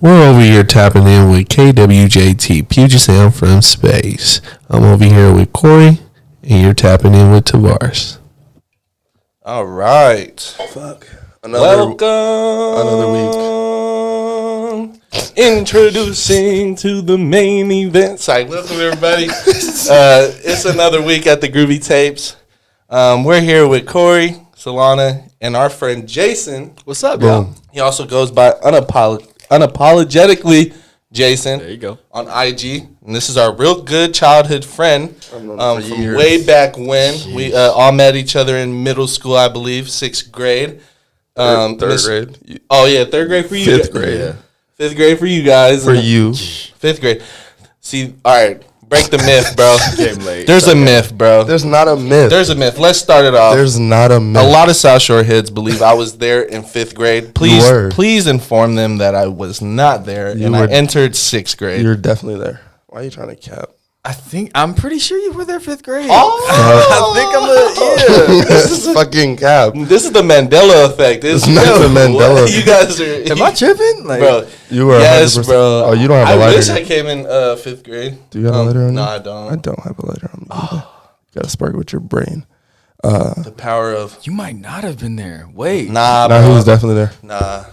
We're over here tapping in with KWJT, Puget Sound from Space. I'm over here with Corey, and you're tapping in with Tavares. All right. Fuck. Welcome. Another week. Introducing to the main event. Sorry, welcome everybody. It's another week at the Groovy Tapes. We're here with Corey, Solana, and our friend Jason. What's up, y'all? He also goes by unapologetically Jason. There you go. On IG. And this is our real good childhood friend from way back when. We all met each other in middle school, I believe, 6th grade. Third grade. Oh, yeah, 3rd grade for you. 5th grade. Yeah. 5th grade for you guys. For you. 5th grade. See, all right, break the myth, bro. Came late. There's a myth, bro. There's not a myth. There's a myth. Let's start it off. There's not a myth. A lot of South Shore heads believe I was there in 5th grade. Please inform them that I was not there, I entered 6th grade. You're definitely there. Why are you trying to cap? I'm pretty sure you were there 5th grade. Oh! I think This is fucking cap. This is the Mandela effect. It's not the Mandela effect. You guys are... Am I tripping? Like, bro, you were 100%. Bro. Oh, you don't have a lighter. I wish I came in 5th grade. Do you have a lighter on you? No, I don't. I don't have a lighter on me. You gotta spark with your brain. The power of... you might not have been there. Wait. Nah, Nah, bro. who was definitely there? Nah.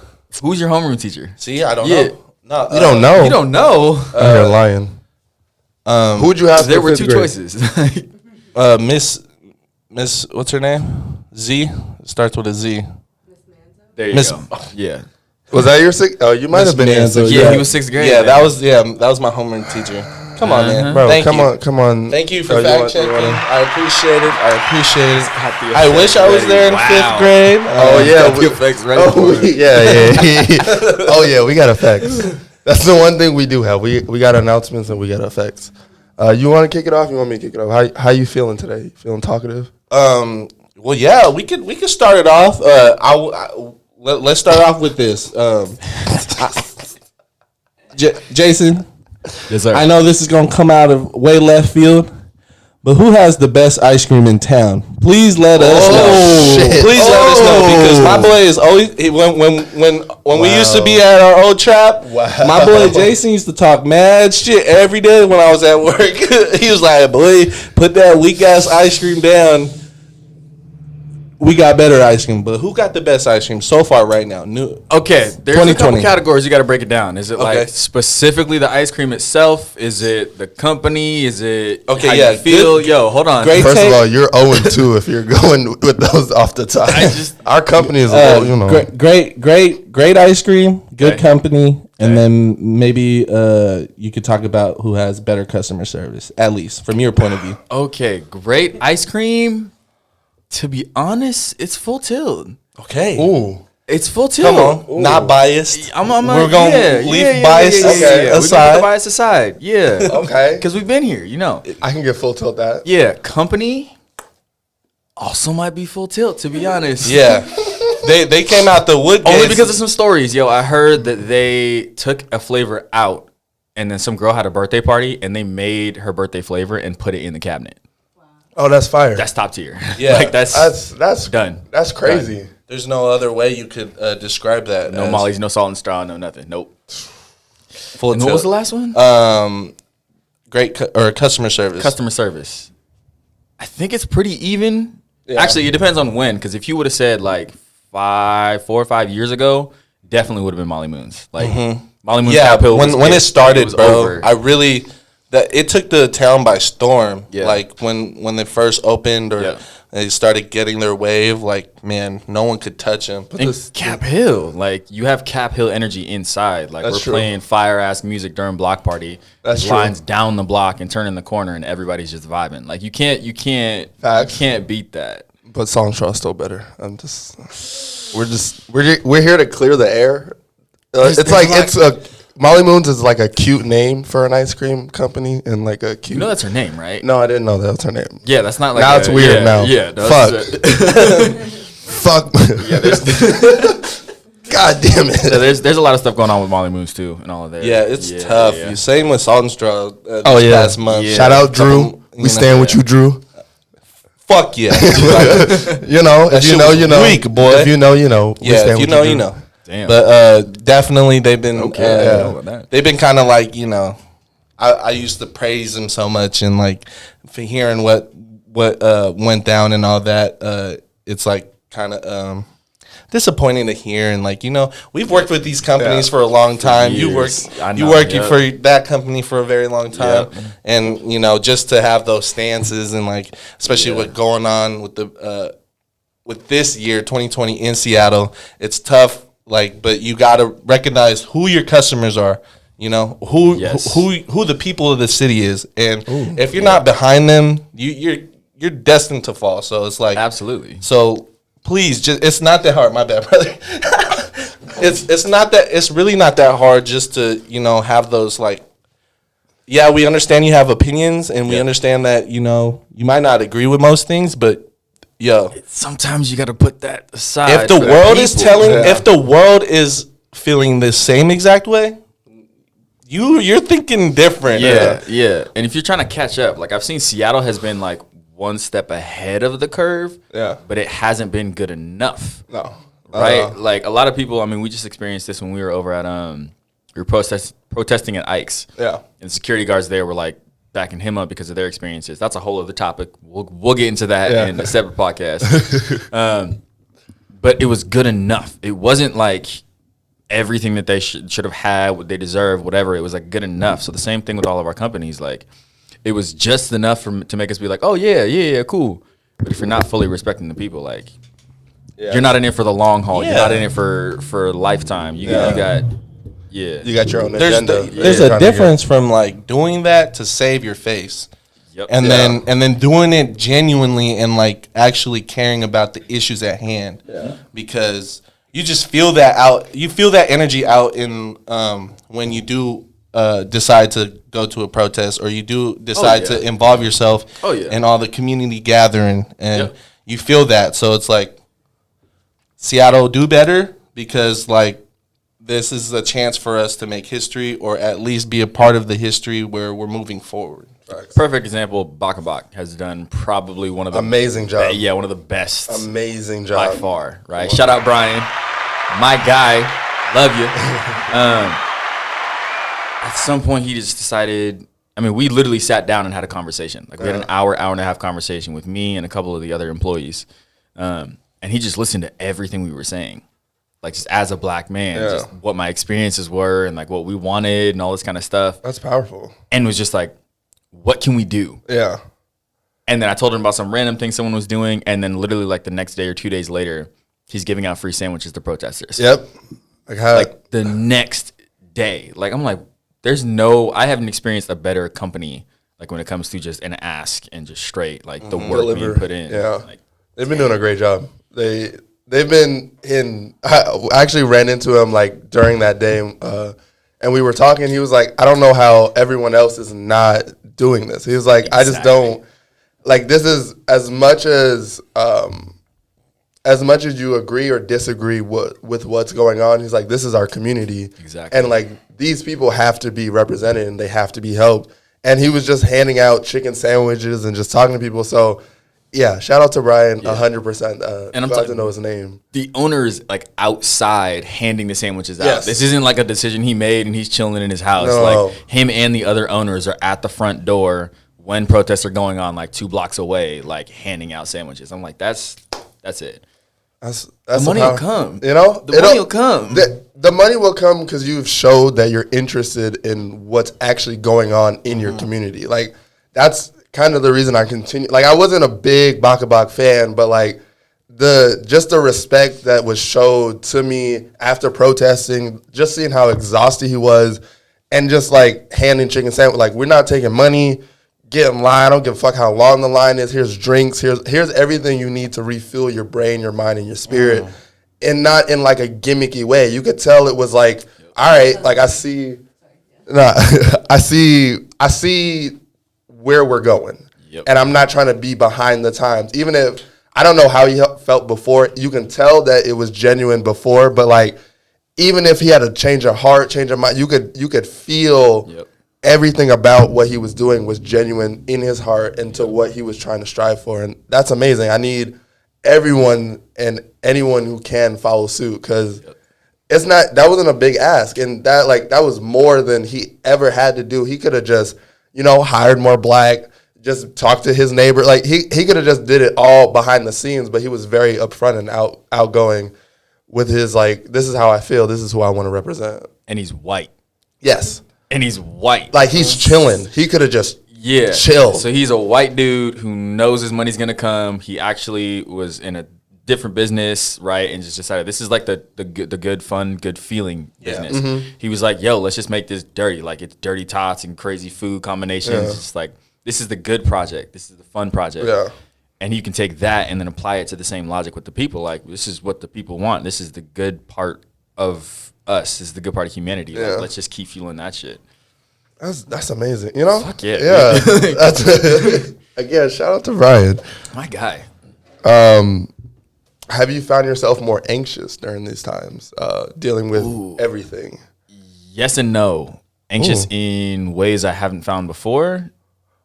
Who's your homeroom teacher? See, I don't Yeah. know. No, You don't know. You don't know. You're lying. Who'd you have? There for were 5th 2 grade? choices. Miss, what's her name? Z? Starts with a Z. There you Miss- go. Yeah. Was that your 6th? Oh, you might have been in Manzo, 6th Yeah, grade. he was 6th grade. Yeah, man. that was my homeroom teacher. Come on, man. Bro, Thank come you. on. Thank you for Oh, fact checking. wanna- I appreciate it. Got the I wish I was effects there in ready. 5th Wow. grade. Oh yeah, Got the effects ready Oh for it. yeah. Oh yeah, we got effects. That's the one thing we do have. We got announcements and we got effects. You want to kick it off? You want me to kick it off? How you feeling today? You feeling talkative? Well, yeah, we could start it off. Let's start off with this. Jason, Yes, sir. I know this is gonna come out of way left field, but who has the best ice cream in town? Please let us know. Shit. Please let us know, because my boy is always when we used to be at our old trap. Wow. My boy Jason used to talk mad shit every day when I was at work. He was like, "Boy, put that weak ass ice cream down. We got better ice cream." But who got the best ice cream so far right now? Okay, there's a 2020. couple categories you got to break it down. Is it Okay. like specifically the ice cream itself? Is it the company? Is it Okay, how yeah, you feel? good- Yo, hold on. great- First take- of all, you're 0-2 if you're going with those off the top. Our company is, great ice cream, good Okay. company, and Okay. then maybe you could talk about who has better customer service, at least from your point of view. Okay, great ice cream. To be honest, it's Full Tilt. Okay, Ooh. It's Full Tilt. come on, not biased. We're gonna leave bias We put aside. the bias aside. Yeah. Okay. Because we've been here, you know. I can get full tilt that. Yeah, company also might be Full Tilt, to be honest. Yeah, they came out the wood Only gates. because of some stories. Yo, I heard that they took a flavor out and then some girl had a birthday party and they made her birthday flavor and put it in the cabinet. Oh, that's fire. That's top tier. Yeah. Like that's done. That's crazy. There's no other way you could describe that. No as mollies, no salt and straw, no nothing. Nope. full And what was the last one? great customer service. Customer service. I think it's pretty even. Yeah. Actually, it depends on when. Because if you would have said like 4 or 5 years ago, definitely would have been Molly Moon's. Like Molly Moon's. Yeah, Caphill was when it started, was bro, over. I really it took the town by storm. Yeah. Like when they first opened or Yeah. they started getting their wave. Like, man, no one could touch them. And Cap Hill, like you have Cap Hill energy inside. Like That's we're true. playing fire ass music during block party. That's true. Lines down the block and turning the corner, and everybody's just vibing. Like you can't Facts. beat that. But Songstraw is still better. We're here to clear the air. Molly Moon's is like a cute name for an ice cream company and like a cute. You know that's her name, right? No, I didn't know that was her name. Yeah, that's not like Now it's weird now. Yeah, no, Fuck. Fuck. Yeah, there's God damn it. there's a lot of stuff going on with Molly Moons too, and all of that. Yeah, it's tough. Yeah. You same with Salt and Straw. This past month. Yeah. Shout out Drew. Couple- We stand with you, Drew. Fuck yeah. You know, if you shit know, was you know. weak, boy. If you know, you know. We Yeah, stand if you with know, Drew. you know. Damn. But definitely they've been Okay, I know about that. they've been kind of like, you know, I used to praise them so much, and like for hearing what went down and all that, it's like kind of disappointing to hear. And like, you know, we've worked with these companies for a long time. You years. worked for that company for a very long time, and you know, just to have those stances and like, especially what going on with the with this year 2020 in Seattle, it's tough. Like, but you got to recognize who your customers are. You know who the people of the city is, and if you're not behind them, you're destined to fall. So it's like absolutely. So please, just it's not that hard. My bad, brother. it's not that. It's really not that hard. Just to, you know, have those like. Yeah, we understand you have opinions, and we understand that, you know, you might not agree with most things, but sometimes you got to put that aside. If the world is if the world is feeling the same exact way, you're thinking different. Yeah. And if you're trying to catch up, like I've seen Seattle has been like one step ahead of the curve. Yeah. But it hasn't been good enough. No. Right? Like a lot of people, I mean, we just experienced this when we were over at we were protesting at Ike's. Yeah. And security guards there were like backing him up because of their experiences. That's a whole other topic. We'll get into that in a separate podcast. But it was good enough. It wasn't like everything that they should have had, what they deserve, whatever. It was like good enough. So the same thing with all of our companies. Like it was just enough to make us be like, oh yeah, cool. But if you're not fully respecting the people, like you're not in it for the long haul. You're not in it for lifetime. You got your own agenda. There's a difference from like doing that to save your face. Yep. And then doing it genuinely and like actually caring about the issues at hand. Yeah. Because you just feel that out. You feel that energy out in when you do decide to go to a protest, or you do decide to involve yourself in all the community gathering, and you feel that. So it's like, Seattle, do better, because like this is a chance for us to make history, or at least be a part of the history where we're moving forward. Perfect example, Bak has done probably one of the amazing job. One of the best. Amazing job by far, right? Shout out Brian, my guy, love you. At some point, he just decided. I mean, we literally sat down and had a conversation. Like we had an hour and a half conversation with me and a couple of the other employees, and he just listened to everything we were saying. Like just as a black man, just what my experiences were and like what we wanted and all this kind of stuff. That's powerful. And was just like, what can we do? Yeah. And then I told him about some random thing someone was doing. And then literally like the next day or 2 days later, he's giving out free sandwiches to protesters. Yep. Like the next day. Like I'm like, I haven't experienced a better company like when it comes to just an ask and just straight like the work being put in. Yeah. Like, they've been doing a great job. They've been I actually ran into him like during that day, and we were talking. He was like, I don't know how everyone else is not doing this. He was like, I just don't, like, this is as much as you agree or disagree with what's going on. He's like, this is our community. Exactly. And like these people have to be represented and they have to be helped. And he was just handing out chicken sandwiches and just talking to people. So yeah, shout out to Brian, 100%. And I'm glad to know his name. The owner's like outside handing the sandwiches out. Yes. This isn't like a decision he made and he's chilling in his house. No. Like him and the other owners are at the front door when protests are going on, like 2 blocks away, like handing out sandwiches. I'm like, that's it. That's the money will come. You know, the money will come. The money will come because you've showed that you're interested in what's actually going on in your community. Like that's kind of the reason I continue. Like I wasn't a big Bak fan, but like the respect that was showed to me after protesting, just seeing how exhausted he was, and just like handing chicken sandwich. Like we're not taking money. Get in line. I don't give a fuck how long the line is. Here's drinks. Here's everything you need to refuel your brain, your mind, and your spirit, and not in like a gimmicky way. You could tell it was like, all right, like I see where we're going, and I'm not trying to be behind the times. Even if I don't know how he felt before, you can tell that it was genuine before. But like, even if he had a change of heart, change of mind, you could feel. Everything about what he was doing was genuine in his heart and to what he was trying to strive for. And that's amazing. I need everyone and anyone who can follow suit because that wasn't a big ask, and that was more than he ever had to do. He could have just, hired more black, just talked to his neighbor. Like he could have just did it all behind the scenes, but he was very upfront and outgoing with his this is how I feel, this is who I want to represent. And he's white. Yes. And he's white. Like he's chilling. He could have just chilled. So he's a white dude who knows his money's gonna come. He actually was in a different business, right, and just decided this is like the good fun, good feeling business. Mm-hmm. He was like, yo, let's just make this dirty. Like it's dirty tots and crazy food combinations. Yeah. It's just like, this is the good project. This is the fun project. Yeah. And you can take that and then apply it to the same logic with the people. Like, this is what the people want. This is the good part of us. This is the good part of humanity. Yeah. Like, let's just keep fueling that shit. That's amazing. You know? Fuck yeah. Yeah. Again, shout out to Ryan. My guy. Have you found yourself more anxious during these times, dealing with everything? Yes and no. Anxious in ways I haven't found before.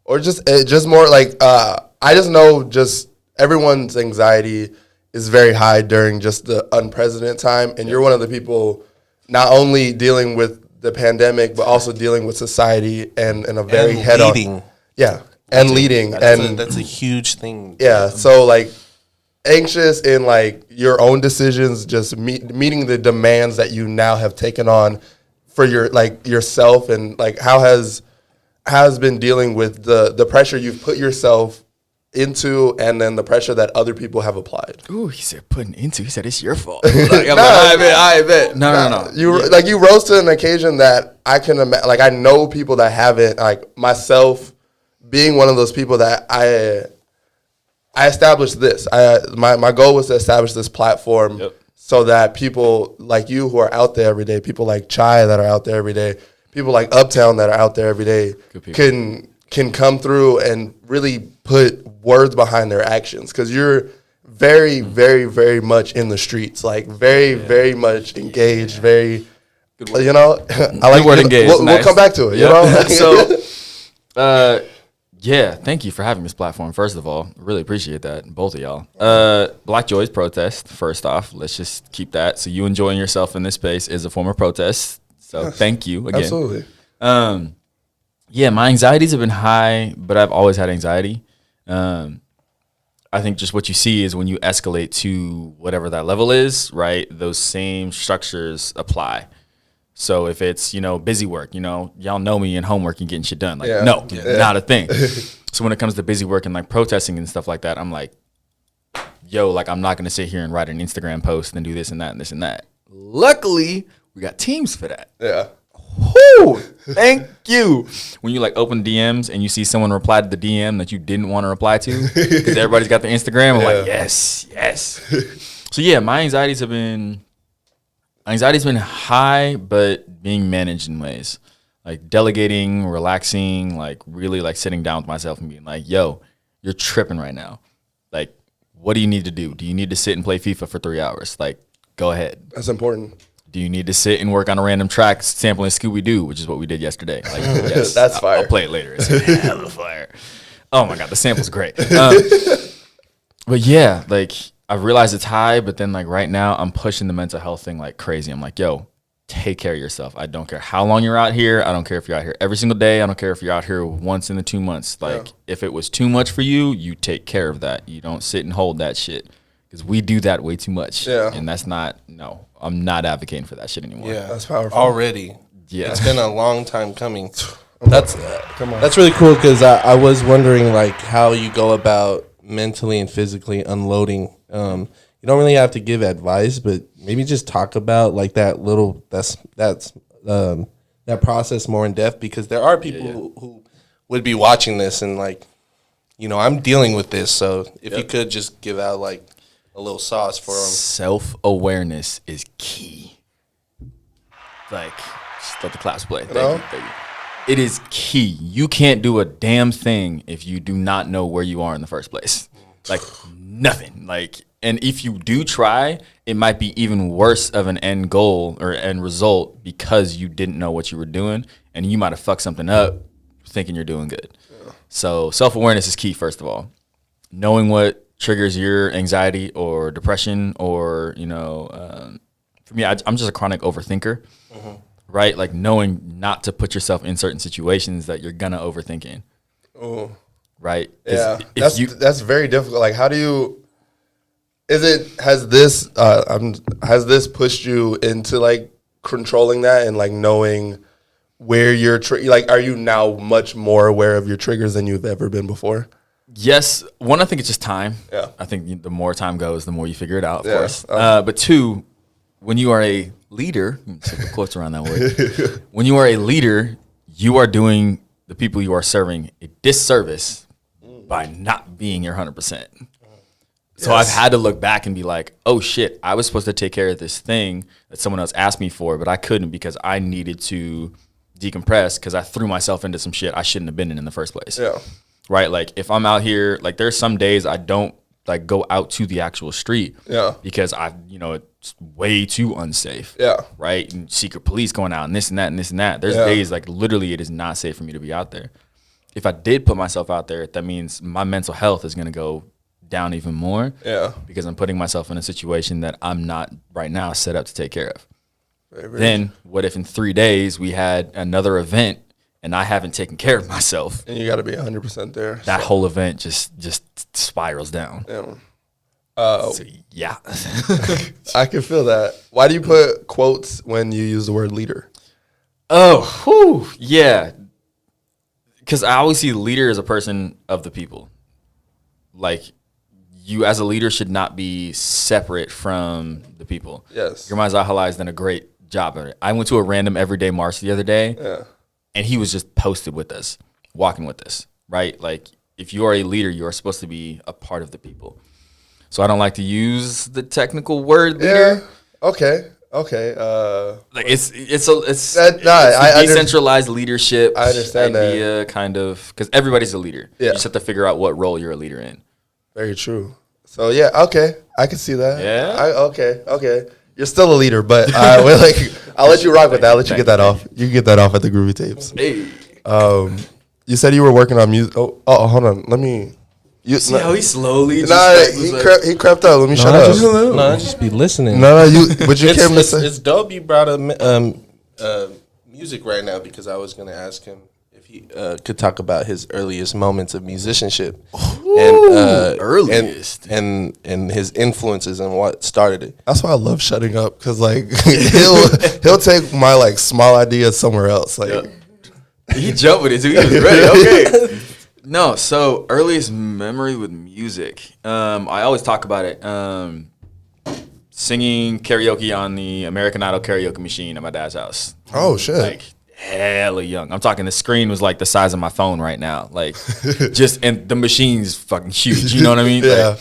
Or just more like, I just know just everyone's anxiety is very high during just the unprecedented time. And you're one of the people not only dealing with the pandemic, but also dealing with society and a very head-on. Yeah, and leading. That's a huge thing. Yeah, so like anxious in like your own decisions, just meeting the demands that you now have taken on for your yourself, and like how has been dealing with the pressure you've put yourself into, and then the pressure that other people have applied. Ooh, he said putting into. He said it's your fault. I bet. No. You rose to an occasion that I can imagine. Like I know people that haven't. Like myself, being one of those people that I established this. My goal was to establish this platform so that people like you who are out there every day, people like Chai that are out there every day, people like Uptown that are out there every day can come through and really put words behind their actions, because you're very, very, very much in the streets, like very, very much engaged, very, I like the word engaged. We'll come back to it, So, yeah, thank you for having this platform, first of all. Really appreciate that, both of y'all. Black Joy's protest, first off. Let's just keep that. So you enjoying yourself in this space is a form of protest. So thank you again. Absolutely. Yeah, my anxieties have been high, but I've always had anxiety. I think just what you see is when you escalate to whatever that level is, right, those same structures apply. So if it's, busy work, y'all know me in homework and getting shit done. Like, not a thing. So when it comes to busy work and like protesting and stuff like that, I'm like, yo, like I'm not going to sit here and write an Instagram post and do this and that and this and that. Luckily, we got teams for that. Yeah. Whoo! Thank you. When you like open DMs and you see someone reply to the DM that you didn't want to reply to because everybody's got their Instagram, I'm like, yes. So yeah, my anxiety's been high, but being managed in ways like delegating, relaxing, like really like sitting down with myself and being like, yo, you're tripping right now. Like, what do you need to do? Do you need to sit and play FIFA for 3 hours? Like, go ahead. That's important. Do you need to sit and work on a random track sampling Scooby-Doo, which is what we did yesterday? Like, yes, that's fire. I'll play it later. It's hella fire. Oh my God, the sample's great. But yeah, like I've realized it's high, but then like right now I'm pushing the mental health thing like crazy. I'm like, yo, take care of yourself. I don't care how long you're out here. I don't care if you're out here every single day. I don't care if you're out here once in the 2 months. Like if it was too much for you, you take care of that. You don't sit and hold that shit. Because we do that way too much. Yeah. And that's not, I'm not advocating for that shit anymore. Yeah. That's powerful. Already. Yeah. It's been a long time coming. That's really cool, because I was wondering like how you go about mentally and physically unloading. You don't really have to give advice, but maybe just talk about like that process more in depth, because there are people who would be watching this and like, I'm dealing with this. So if you could just give out like a little sauce for them. Self-awareness is key. Like, just let the claps play. Thank you. It is key. You can't do a damn thing if you do not know where you are in the first place. Like, nothing. Like, and if you do try, it might be even worse of an end goal or end result because you didn't know what you were doing, and you might have fucked something up thinking you're doing good. Yeah. So self-awareness is key, first of all. Knowing what triggers your anxiety or depression or, for me, I'm just a chronic overthinker, right? Like knowing not to put yourself in certain situations that you're gonna overthink in. Oh, right? Yeah, that's very difficult. Like, how do you? Has this pushed you into like controlling that and like knowing where you're like? Are you now much more aware of your triggers than you've ever been before? Yes. One, I think it's just time. Yeah. I think the more time goes, the more you figure it out, of course. But two, when you are a leader, take the quotes around that word. When you are a leader, you are doing the people you are serving a disservice by not being your 100%. So I've had to look back and be like, oh shit, I was supposed to take care of this thing that someone else asked me for, but I couldn't because I needed to decompress because I threw myself into some shit I shouldn't have been in the first place. Yeah. Right? Like if I'm out here, like there's some days I don't like go out to the actual street. Yeah. Because it's way too unsafe. Yeah. Right? And secret police going out and this and that and this and that. There's days like literally it is not safe for me to be out there. If I did put myself out there, that means my mental health is going to go down even more. Yeah. Because I'm putting myself in a situation that I'm not right now set up to take care of. Then what if in 3 days we had another event and I haven't taken care of myself? And you got to be 100% there. That whole event just spirals down. Yeah. Yeah. I can feel that. Why do you put quotes when you use the word leader? Yeah. Because I always see leader as a person of the people. Like, you as a leader should not be separate from the people. Yes. Your Zahala has done a great job at it. I went to a random everyday march the other day, and he was just posted with us, walking with us, right? Like, if you are a leader, you are supposed to be a part of the people. So I don't like to use the technical word leader. Yeah. Okay. Like it's decentralized leadership. I understand idea, that. Kind of, because everybody's a leader. Yeah. You just have to figure out what role you're a leader in. Very true. So yeah, okay, I can see that. Yeah. Okay. You're still a leader, but I'll let you rock with that. I'll let you get that off. You can get that off at the Groovy Tapes. Hey. You said you were working on music. Oh, hold on. Let me. You see how he slowly? He crept up. Let me shut up. I just be listening. No, but you came to say it's dope. You brought up music right now because I was going to ask him if he could talk about his earliest moments of musicianship and his influences and what started it. That's why I love shutting up because like he'll take my like small ideas somewhere else. Like he jumped with it too. He was ready. Okay. No, so earliest memory with music. I always talk about it. Singing karaoke on the American Idol karaoke machine at my dad's house. Oh shit! Like hella young. I'm talking. The screen was like the size of my phone right now. Like and the machine's fucking huge. You know what I mean? Yeah. Like,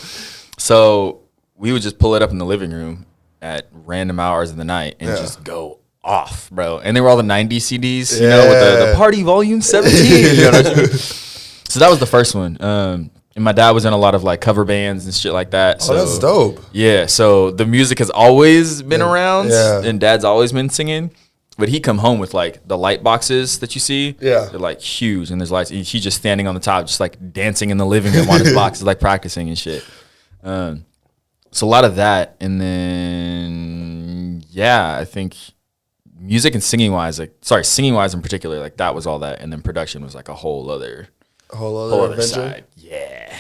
so we would just pull it up in the living room at random hours of the night and just go off, bro. And they were all the 90s CDs, you know, with the Party Volume 17. You know what I mean? So that was the first one. And my dad was in a lot of like cover bands and shit like that. So, that's dope. Yeah. So the music has always been around, and dad's always been singing. But he come home with like the light boxes that you see. Yeah. They're like huge, and there's lights. He's just standing on the top, just like dancing in the living room on his boxes, like practicing and shit. So a lot of that, and then I think music and singing wise in particular, like that was all that, and then production was like a whole other side. Yeah.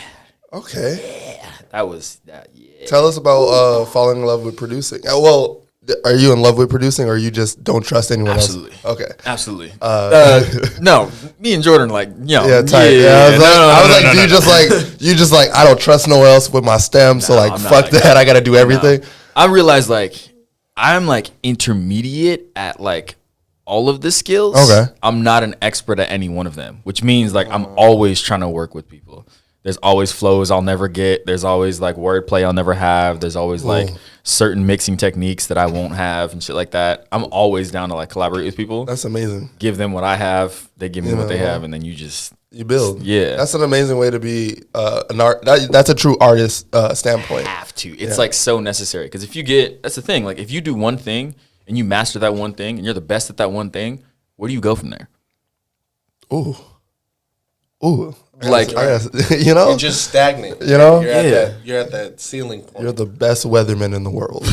Okay. Yeah. That was that. Yeah. Tell us about falling in love with producing. Well, are you in love with producing, or you just don't trust anyone else? Okay. Absolutely. No, me and Jordan, like, tight. I was like, you just like, I don't trust no one else with my STEM, so like, fuck that. I got to do everything. No. I realized like I'm like intermediate at like all of the skills. Okay. I'm not an expert at any one of them, which means like I'm always trying to work with people. There's always flows I'll never get. There's always like wordplay I'll never have. There's always like certain mixing techniques that I won't have and shit like that. I'm always down to like collaborate with people. That's amazing. Give them what I have. They give me what they have, and then you build. Yeah. That's an amazing way to be an art. That's a true artist standpoint. Have to. It's like so necessary, because that's the thing. Like if you do one thing and you master that one thing and you're the best at that one thing, where do you go from there? Ooh, Like, I guess, you know, You're just stagnant. You know? You're at that ceiling point. you're the best weatherman in the world.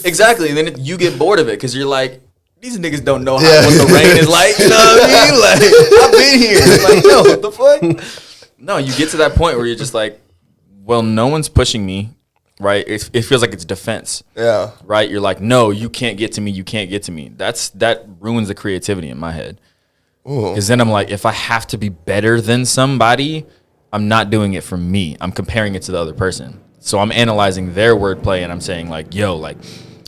exactly. And then you get bored of it because you're like, these niggas don't know what the rain is like. You know what I mean? Like, I've been here. It's like, no, what the fuck? No, you get to that point where you're just like, well, no one's pushing me, right? It feels like it's defense. Yeah. Right? You're like, no, you can't get to me. You can't get to me. That ruins the creativity in my head. Because then I'm like, if I have to be better than somebody, I'm not doing it for me. I'm comparing it to the other person. So I'm analyzing their wordplay and I'm saying like, yo, like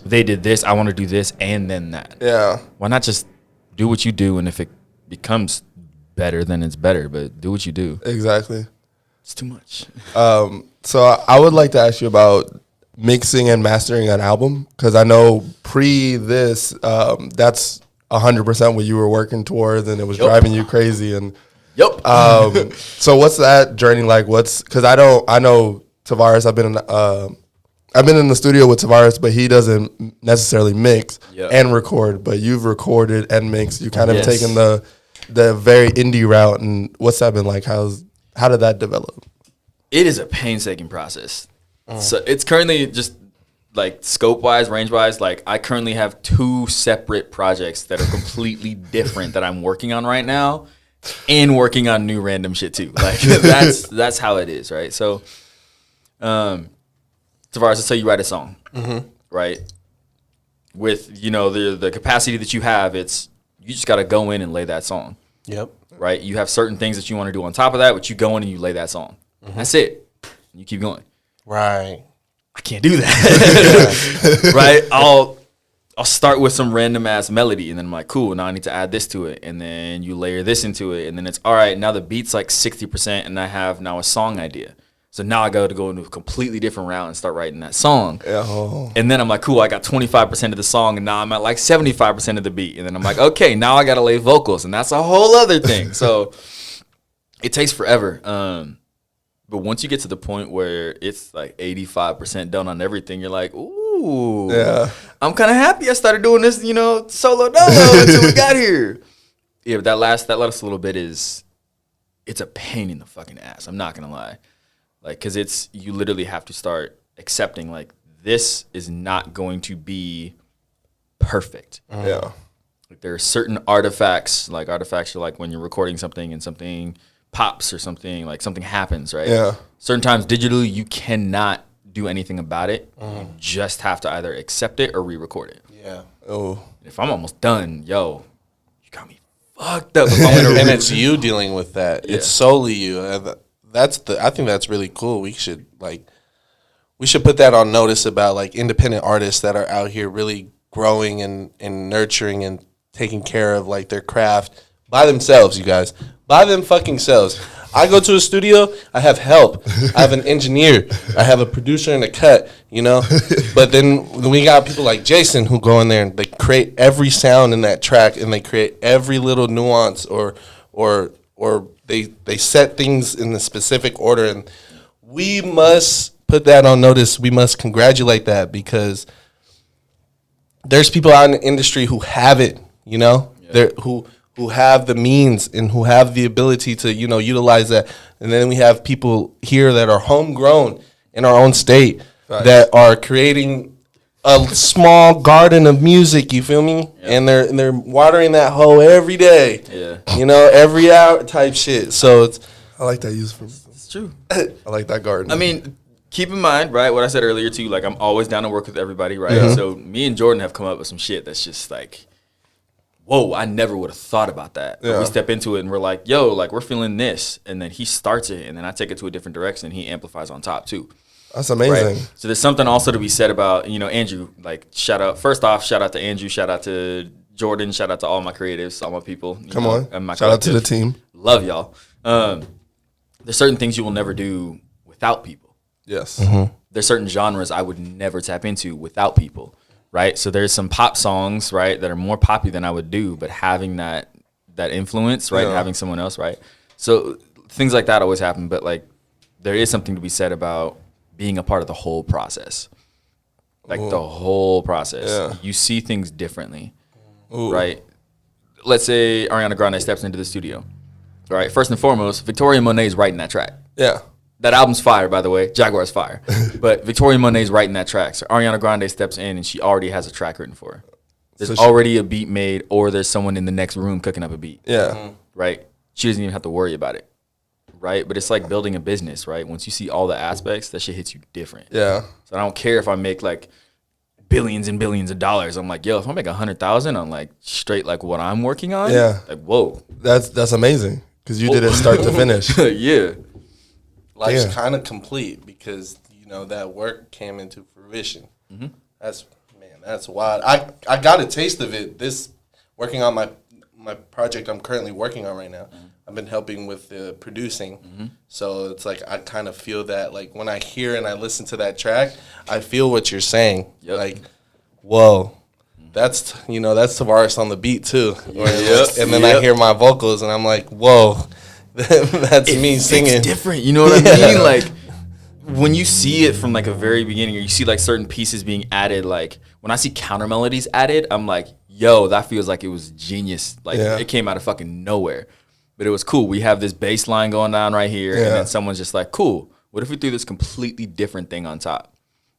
they did this, I want to do this and then that. Yeah. Why not just do what you do, and if it becomes better, then it's better, but do what you do. Exactly. It's too much. So I would like to ask you about mixing and mastering an album, because I know pre this, that's 100% what you were working towards, and it was driving you crazy. And so what's that journey like? Because I know Tavares. I've been in the studio with Tavares, but he doesn't necessarily mix and record. But you've recorded and mixed. You kind of taken the very indie route. And what's that been like? How did that develop? It is a painstaking process. So it's currently just like scope wise, range wise, like I currently have 2 separate projects that are completely different that I'm working on right now, and working on new random shit too. Like that's how it is, right? So, Tavares, let's say you write a song, right? With the capacity that you have, you just got to go in and lay that song. Yep. Right? You have certain things that you want to do on top of that, but you go in and you lay that song. That's it. You keep going. Right. I can't do that. Right? I'll start with some random ass melody, and then I'm like, cool, now I need to add this to it. And then you layer this into it, and then it's all right, now the beat's like 60%, and I have now a song idea. So now I got to go into a completely different route and start writing that song. And then I'm like, cool, I got 25% of the song, and now I'm at like 75% of the beat. And then I'm like, okay, now I got to lay vocals, and that's a whole other thing. So it takes forever. But once you get to the point where it's like 85% done on everything, you're like, ooh, I'm kind of happy I started doing this, solo dolo until we got here. Yeah, but that last a little bit it's a pain in the fucking ass. I'm not going to lie. Like, because you literally have to start accepting, like, this is not going to be perfect. Yeah. Like, there are certain artifacts are like when you're recording something and something pops or something, like something happens, right? Yeah. Certain times digitally you cannot do anything about it. You just have to either accept it or re-record it. Yeah. Oh. If I'm almost done, you got me fucked up. And it's you dealing with that. Yeah. It's solely you. I think that's really cool. We should put that on notice about like independent artists that are out here really growing and nurturing and taking care of like their craft by themselves, you guys. By them fucking selves. I go to a studio, I have help. I have an engineer. I have a producer and a cut, But then we got people like Jason who go in there and they create every sound in that track, and they create every little nuance or they set things in a specific order, and we must put that on notice. We must congratulate that, because there's people out in the industry who have it, who have the means and who have the ability to, utilize that. And then we have people here that are homegrown in our own state that are creating a small garden of music, you feel me? Yeah. And they're watering that hoe every day. Yeah. Every hour type shit. So I like that use. It's true. I like that garden. I mean, keep in mind, right, what I said earlier too, like I'm always down to work with everybody, right? Mm-hmm. So me and Jordan have come up with some shit that's just like, whoa, I never would have thought about that. Yeah. We step into it and we're like, yo, like we're feeling this. And then he starts it, and then I take it to a different direction, and he amplifies on top too. That's amazing. Right? So there's something also to be said about, Andrew, like shout out to Andrew, shout out to Jordan, shout out to all my creatives, all my people. Come on. And my shout out to the team. Love y'all. There's certain things you will never do without people. Yes. Mm-hmm. There's certain genres I would never tap into without people. Right, so there's some pop songs, right, that are more poppy than I would do, but having that influence, right, and having someone else, right. So things like that always happen, but like there is something to be said about being a part of the whole process, like the whole process. Yeah. You see things differently, right? Let's say Ariana Grande steps into the studio, Right. First and foremost, Victoria Monet's writing that track. Yeah. That album's fire, by the way. Jaguar's fire. But Victoria Monet's writing that track. So Ariana Grande steps in and she already has a track written for her. There's already a beat made, or there's someone in the next room cooking up a beat. Yeah. Right? She doesn't even have to worry about it. Right? But it's like building a business, right? Once you see all the aspects, that shit hits you different. Yeah. So I don't care if I make like billions and billions of dollars. I'm like, yo, if I make 100,000 on like straight like what I'm working on, like whoa. That's amazing. Because you did it start to finish. Yeah. Life's kind of complete because, you know, that work came into fruition. Mm-hmm. That's wild. I got a taste of it. This, working on my project I'm currently working on right now. Mm-hmm. I've been helping with the producing. Mm-hmm. So it's like I kind of feel that, like, when I hear and I listen to that track, I feel what you're saying. Yep. Like, whoa. That's Tavares on the beat, too. And then I hear my vocals, and I'm like, whoa. That's me singing. It's different. You know what I mean? Like, when you see it from, like, a very beginning, or you see, like, certain pieces being added, like, when I see counter melodies added, I'm like, yo, that feels like it was genius. Like, it came out of fucking nowhere. But it was cool. We have this bass line going down right here, and then someone's just like, cool. What if we threw this completely different thing on top?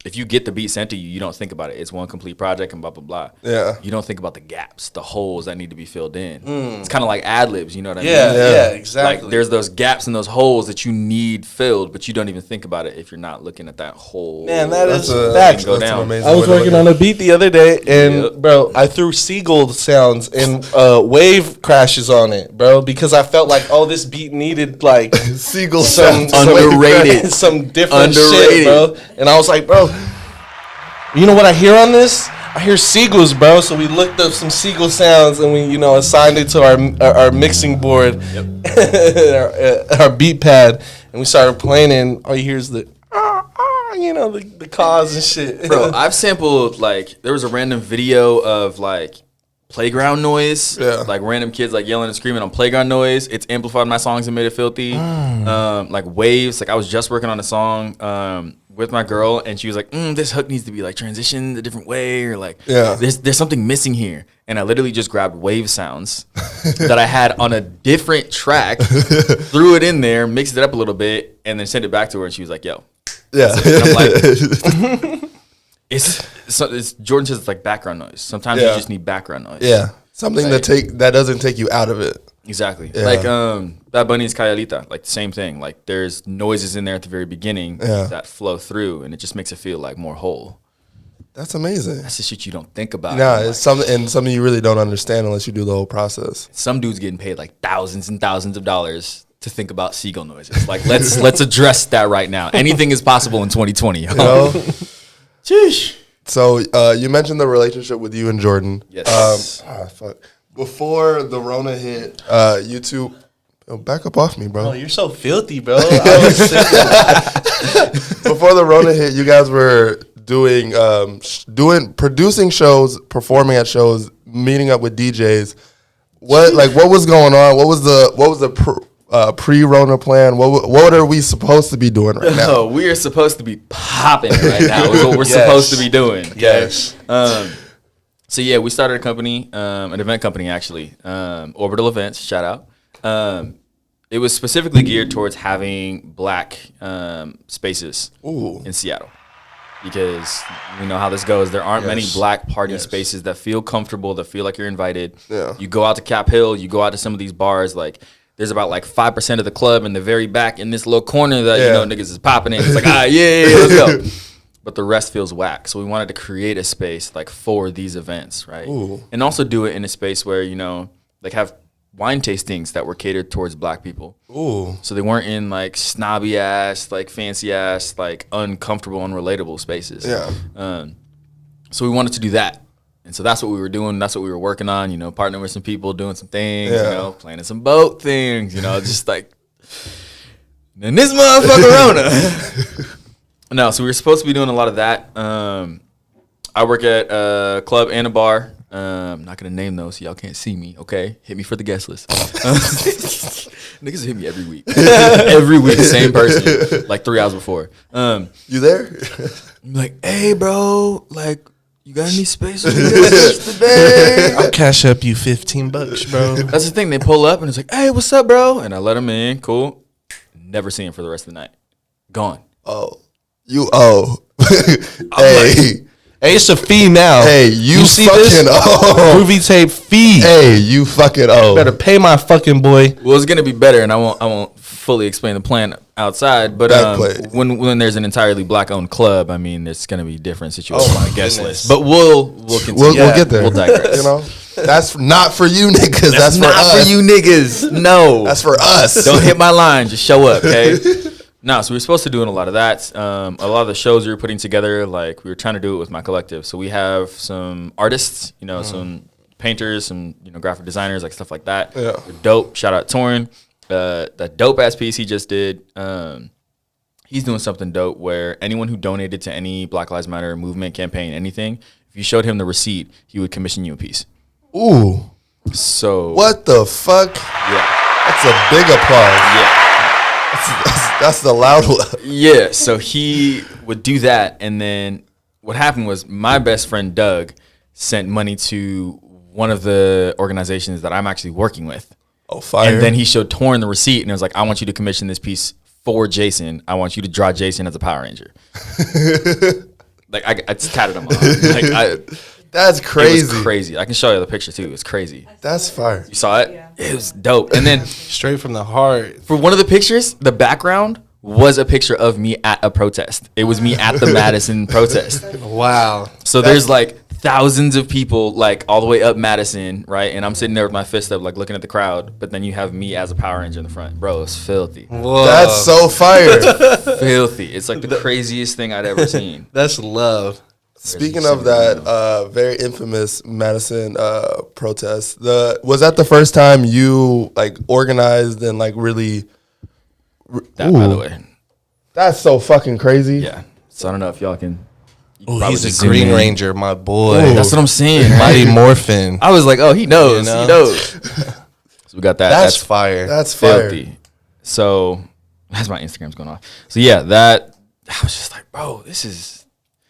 If you get the beat sent to you, you don't think about it. It's one complete project and blah, blah, blah. Yeah. You don't think about the gaps, the holes that need to be filled in. It's kind of like ad-libs, you know what I mean? Yeah, exactly. Like, there's those gaps and those holes that you need filled, but you don't even think about it if you're not looking at that whole. Man, that's facts. Go down. I was working on a beat the other day, and, bro, I threw seagull sounds and wave crashes on it, bro, because I felt like, oh, this beat needed, like, seagull sounds. Underrated. Some different shit, bro. And I was like, bro, you know what I hear on this? I hear seagulls, bro. So we looked up some seagull sounds and we, assigned it to our mixing board, our beat pad, and we started playing. And all you hear is the cause and shit. Bro, I've sampled, like, there was a random video of, like, playground noise, like random kids like yelling and screaming on playground noise. It's amplified my songs and made it filthy. Like waves. Like, I was just working on a song with my girl, and she was like, this hook needs to be like transitioned a different way, or like there's something missing here. And I literally just grabbed wave sounds that I had on a different track, threw it in there, mixed it up a little bit, and then sent it back to her, and she was like, yo. Yeah. And I'm like, it's Jordan says it's like background noise. Sometimes you just need background noise. Yeah. Something like, that doesn't take you out of it. Exactly. Yeah. Like Bad Bunny's Cayalita, like the same thing. Like, there's noises in there at the very beginning that flow through, and it just makes it feel like more whole. That's amazing. That's the shit you don't think about. Nah, it's something you really don't understand unless you do the whole process. Some dude's getting paid like thousands and thousands of dollars to think about seagull noises. Like, let's address that right now. Anything is possible in 2020. You know? Sheesh. So you mentioned the relationship with you and Jordan. Yes. Fuck. Before the Rona hit, you two, back up off me, bro. Oh, you're so filthy, bro. Before the Rona hit, you guys were producing shows, performing at shows, meeting up with DJs. What was going on? What was the pre-Rona plan? What are we supposed to be doing right now? Oh, we are supposed to be popping right now. Is what we're supposed to be doing. Okay? Yes. So yeah, we started a company, an event company actually, Orbital Events. Shout out. It was specifically geared towards having black spaces in Seattle, because you know how this goes. There aren't many black party spaces that feel comfortable, that feel like you're invited. Yeah. You go out to Cap Hill, you go out to some of these bars, like, there's about like 5% of the club in the very back in this little corner that niggas is popping in. It's like, let's go. But the rest feels whack. So we wanted to create a space like for these events, right? Ooh. And also do it in a space where, like, have wine tastings that were catered towards black people. Ooh. So they weren't in like snobby ass, like fancy ass, like uncomfortable, unrelatable spaces. Yeah. So we wanted to do that. And so that's what we were doing. That's what we were working on, partnering with some people, doing some things, planning some boat things, just like, and this motherfucker Rona. No, so we were supposed to be doing a lot of that. I work at a club and a bar. I'm not going to name those so y'all can't see me, okay? Hit me for the guest list. Niggas hit me every week. Every week, same person, like 3 hours before. You there? I'm like, hey, bro, like, You got any space for this today? I'll cash up you $15, bro. That's the thing. They pull up and it's like, hey, what's up, bro? And I let him in. Cool. Never see him for the rest of the night. Gone. Oh, you owe. Hey, it's a fee now. Hey, you see fucking this? owe. Groovy Tape fee. Hey, you fucking owe. Better pay my fucking boy. Well, it's gonna be better, and I won't fully explain the plan outside. But when there's an entirely black-owned club, I mean, there's gonna be different situations on the guest list. But we'll continue. We'll get there. We'll digress. You know, that's not for you niggas. That's for not us. for you niggas. No, That's for us. Don't hit my line. Just show up, okay? No, so we were supposed to doing a lot of that. A lot of the shows we were putting together, like we were trying to do it with my collective. So we have some artists, some painters, some graphic designers, like stuff like that. Yeah. They're dope. Shout out Torn. That dope ass piece he just did. He's doing something dope where anyone who donated to any Black Lives Matter movement campaign, anything, if you showed him the receipt, he would commission you a piece. Ooh. So What the fuck? Yeah. That's a big applause. Yeah. That's the loud one. Yeah, so he would do that, and then what happened was my best friend Doug sent money to one of the organizations that I'm actually working with. Oh, fire. And then he showed Torn the receipt, and it was like, I want you to commission this piece for Jason. I want you to draw Jason as a Power Ranger. Like, I tatted him on. That's crazy. It was crazy. I can show you the picture, too. It's crazy. That's fire. You saw it? Yeah. It was dope. And then Straight from the heart. for one of the pictures, the background was a picture of me at a protest. It was me at the Madison protest. Wow. So there's like thousands of people like all the way up Madison, right? And I'm sitting there with my fist up, like looking at the crowd. But then you have me as a Power Ranger in the front. Bro, it's filthy. Whoa. That's so fire. Filthy. It's like the craziest thing I'd ever seen. That's love. Speaking of that very infamous Madison protest, was that the first time you like organized and like really? That, by the way. That's so fucking crazy. Yeah. So I don't know if y'all can. Ooh, probably he's just a zoom Green in. Ranger, my boy. That's what I'm saying. Right? Mighty Morphin. I was like, oh, he knows. You know? He knows. So we got that. That's fire. That's fire. filthy. So that's my Instagram's going off. So yeah, that I was just like, bro, this is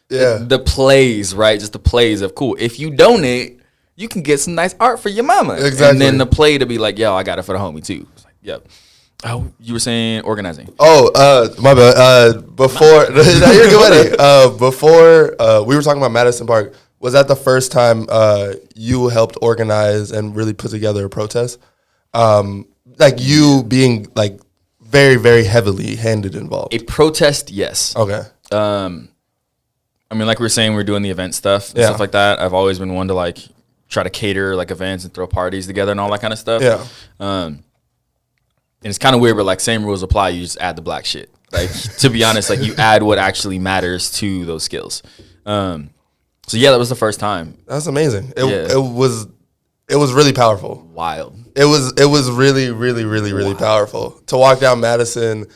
Yeah. the plays, right? Just the plays of cool. If you donate, you can get some nice art for your mama. Exactly. And then the play to be like, yo, I got it for the homie too. It's like, yep. Oh, you were saying organizing. Oh, my bad. Before no, you're good, buddy. Before we were talking about Madison Park. Was that the first time you helped organize and really put together a protest? Like you being like very, very heavily handed involved. A protest, yes. Okay. I mean, like we were saying, we were doing the event stuff and stuff like that. I've always been one to like try to cater like events and throw parties together and all that kind of stuff. Yeah. And it's kind of weird, but like same rules apply. You just add the black shit. Like to be honest, like you add what actually matters to those skills. So yeah, that was the first time. That's amazing. It was really powerful. Wild. It was really, really, really, really powerful to walk down Madison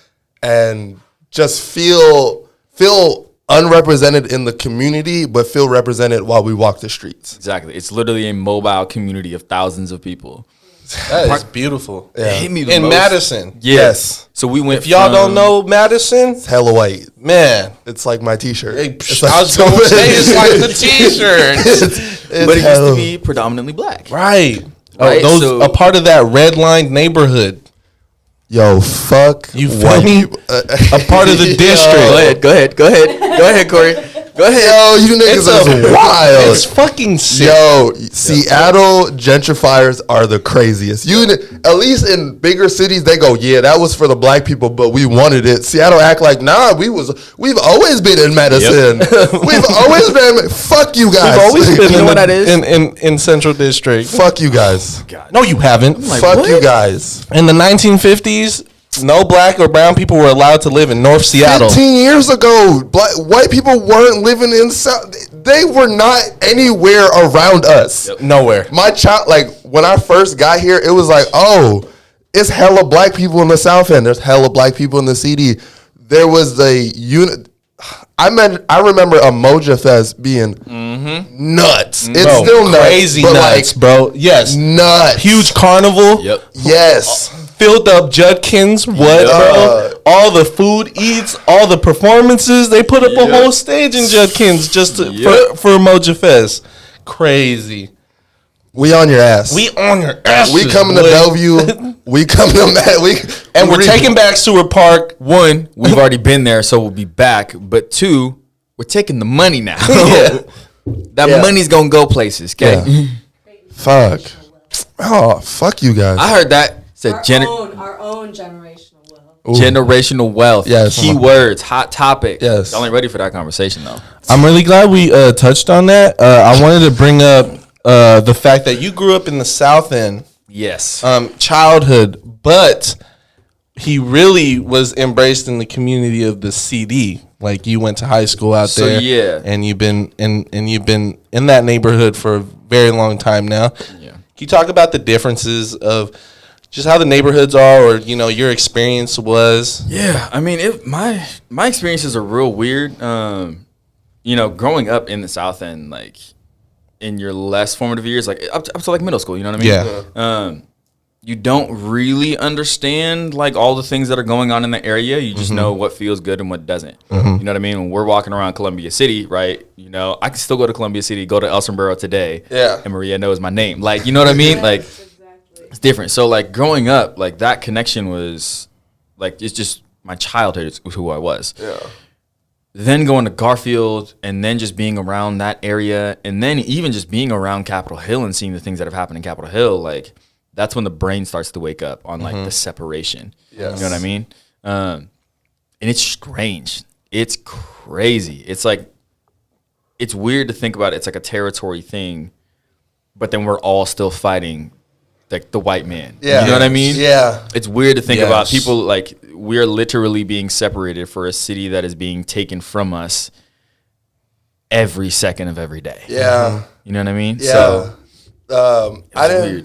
and just feel unrepresented in the community, but feel represented while we walk the streets. Exactly. It's literally a mobile community of thousands of people. That is beautiful. It hit me the In most. Madison. Yes. So we went. If y'all don't know Madison, It's hella white. man. It's like my T-shirt. Hey, It's I was going to say it's like the T-shirt. It's but it used hella- to be predominantly black. Right. Right, Those so- a part of that red-lined neighborhood. Yo, fuck You feel white me? people. A part of the district. Go ahead, Corey. Go ahead. Yo, you niggas is wild. It's fucking sick. Yo, Seattle gentrifiers are the craziest. At least in bigger cities, they go, yeah, that was for the black people, but we wanted it. Seattle act like, nah, we've always been in Madison. We've always been. Fuck you guys. We've always been You know in, what the- that is? in Central District. Fuck you guys. No, you haven't. Fuck what? you guys. In the 1950s, no black or brown people were allowed to live in North Seattle. 15 years ago, white people weren't living in South. They were not anywhere around us. Nowhere. My child, like when I first got here, it was like, oh, it's hella black people in the South End. There's hella black people in the CD. There was the unit. I remember a Moja Fest being nuts. It's still nuts. Crazy but nuts, like, bro. Yes. nuts. Huge carnival. Yep. Yes. filled up Judkins. What, bro? All the food eats, all the performances. They put up a whole stage in Judkins just for Moja Fest. Crazy. We on your ass. We on your ass. We coming to Bellevue. We coming to we're taking back Seward Park. One, we've already been there, so we'll be back. But two, we're taking the money now. That money's gonna go places. Okay. Yeah. Fuck. Oh, fuck you guys. I heard that. Said our own generational wealth. Generational wealth. Yes. Keywords. Hot topic. Yes. I'm only ready for that conversation though. I'm really glad we touched on that. I wanted to bring up the fact that you grew up in the South End. Yes. Childhood, but he really was embraced in the community of the CD. Like you went to high school out there, and you've been in that neighborhood for a very long time now. Yeah. Can you talk about the differences of just how the neighborhoods are, or your experience was? Yeah, I mean, my experiences are real weird. Growing up in the South End, like in your less formative years, like up to like middle school, you know what I mean? Yeah. You don't really understand like all the things that are going on in the area. You just know what feels good and what doesn't. You know what I mean? When we're walking around Columbia City, right? I can still go to Columbia City, go to Elsonboro today, and Maria knows my name. Like, you know what I mean? Like, it's different. So like growing up, like that connection was like, it's just my childhood is who I was. Yeah. Then going to Garfield and then just being around that area and then even just being around Capitol Hill and seeing the things that have happened in Capitol Hill, like that's when the brain starts to wake up on like the separation. Yes. You know what I mean? And it's strange. It's crazy. It's like, it's weird to think about it. It's like a territory thing, but then we're all still fighting like the white man. Yeah. You know what I mean? Yeah. It's weird to think about people like we're literally being separated for a city that is being taken from us every second of every day. Yeah. You know what I mean? Yeah. So I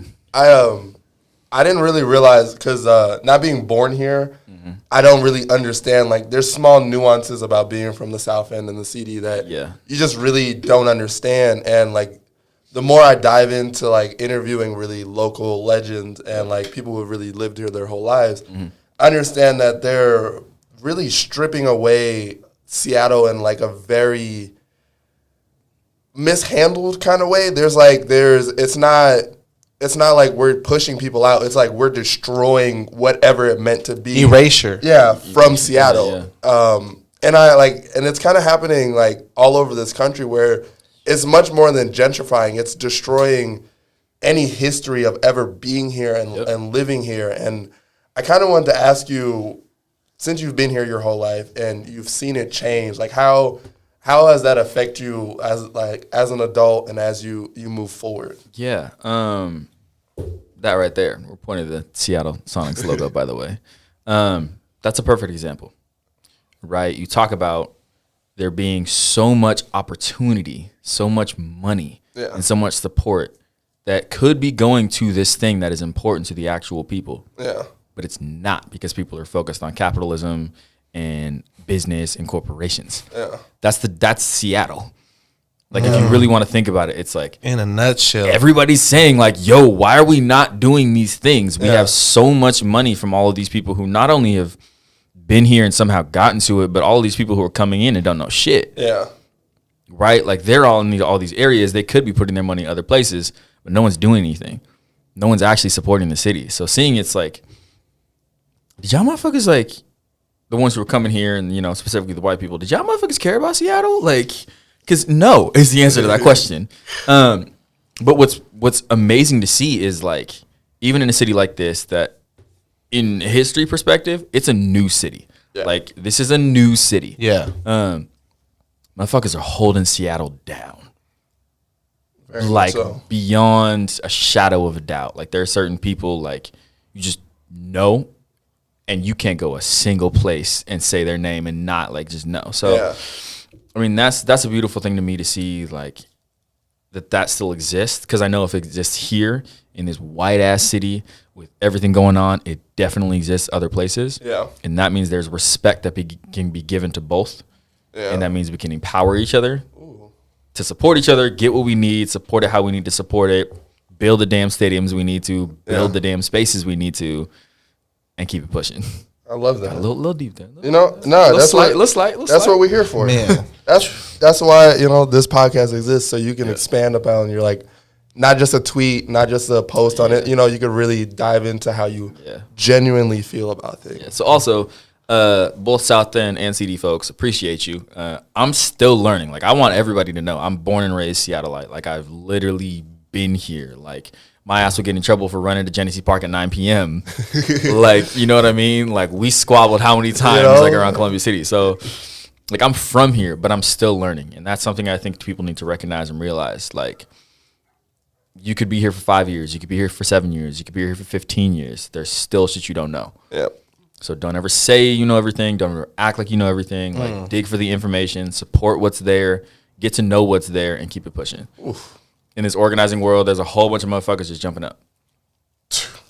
didn't really realize because not being born here, I don't really understand. Like, there's small nuances about being from the South End and the CD that you just really don't understand. And like, the more I dive into like interviewing really local legends and like people who have really lived here their whole lives, I understand that they're really stripping away Seattle in like a very mishandled kind of way. It's not like we're pushing people out. It's like we're destroying whatever it meant to be. Erasure. Yeah, from Seattle. And it's kind of happening like all over this country where it's much more than gentrifying. It's destroying any history of ever being here and living here. And I kind of wanted to ask you, since you've been here your whole life and you've seen it change, like how does that affect you as an adult and as you move forward? Yeah. That right there. We're pointing to the Seattle Sonics logo, by the way. That's a perfect example, right? You talk about there being so much opportunity, so much money, and so much support that could be going to this thing that is important to the actual people. Yeah. But it's not, because people are focused on capitalism and business and corporations. Yeah. That's Seattle. Like, if you really want to think about it, it's like, in a nutshell, everybody's saying like, yo, why are we not doing these things? We have so much money from all of these people who not only have been here and somehow gotten to it, but all these people who are coming in and don't know shit. Yeah. Right? Like, they're all in all these areas. They could be putting their money in other places, but no one's doing anything. No one's actually supporting the city. So seeing it's like, did y'all motherfuckers, like, the ones who are coming here and, specifically the white people, did y'all motherfuckers care about Seattle? Like, because no is the answer to that question. But what's amazing to see is, like, even in a city like this, that in history perspective, it's a new city. Yeah. Like, this is a new city. Yeah. Motherfuckers are holding Seattle down. Very like, so. Beyond a shadow of a doubt. Like, there are certain people, like, you just know, and you can't go a single place and say their name and not, like, just know. So, I mean, that's a beautiful thing to me to see, like, that still exists, because I know if it exists here in this white-ass city with everything going on, it definitely exists other places. Yeah. And that means there's respect that can be given to both. Yeah. And that means we can empower each other to support each other, get what we need, support it how we need to support it, build the damn stadiums we need to, build the damn spaces we need to. and keep it pushing. I love that. A little deep there. You know, no, that's what we're here for. Man. That's why, you know, this podcast exists, so you can expand upon your, like, not just a tweet, not just a post on it. You know, you could really dive into how you genuinely feel about things. Yeah. So also, both South End and CD folks, appreciate you. I'm still learning. Like, I want everybody to know I'm born and raised Seattleite. Like, I've literally been here. Like, my ass would get in trouble for running to Genesee Park at 9 p.m. Like, you know what I mean? Like, we squabbled how many times, like, around Columbia City. So, like, I'm from here, but I'm still learning. And that's something I think people need to recognize and realize. Like, you could be here for 5 years. You could be here for 7 years. You could be here for 15 years. There's still shit you don't know. Yep. So don't ever say you know everything. Don't ever act like you know everything. Like, dig for the information. Support what's there. Get to know what's there and keep it pushing. Oof. In this organizing world, there's a whole bunch of motherfuckers just jumping up.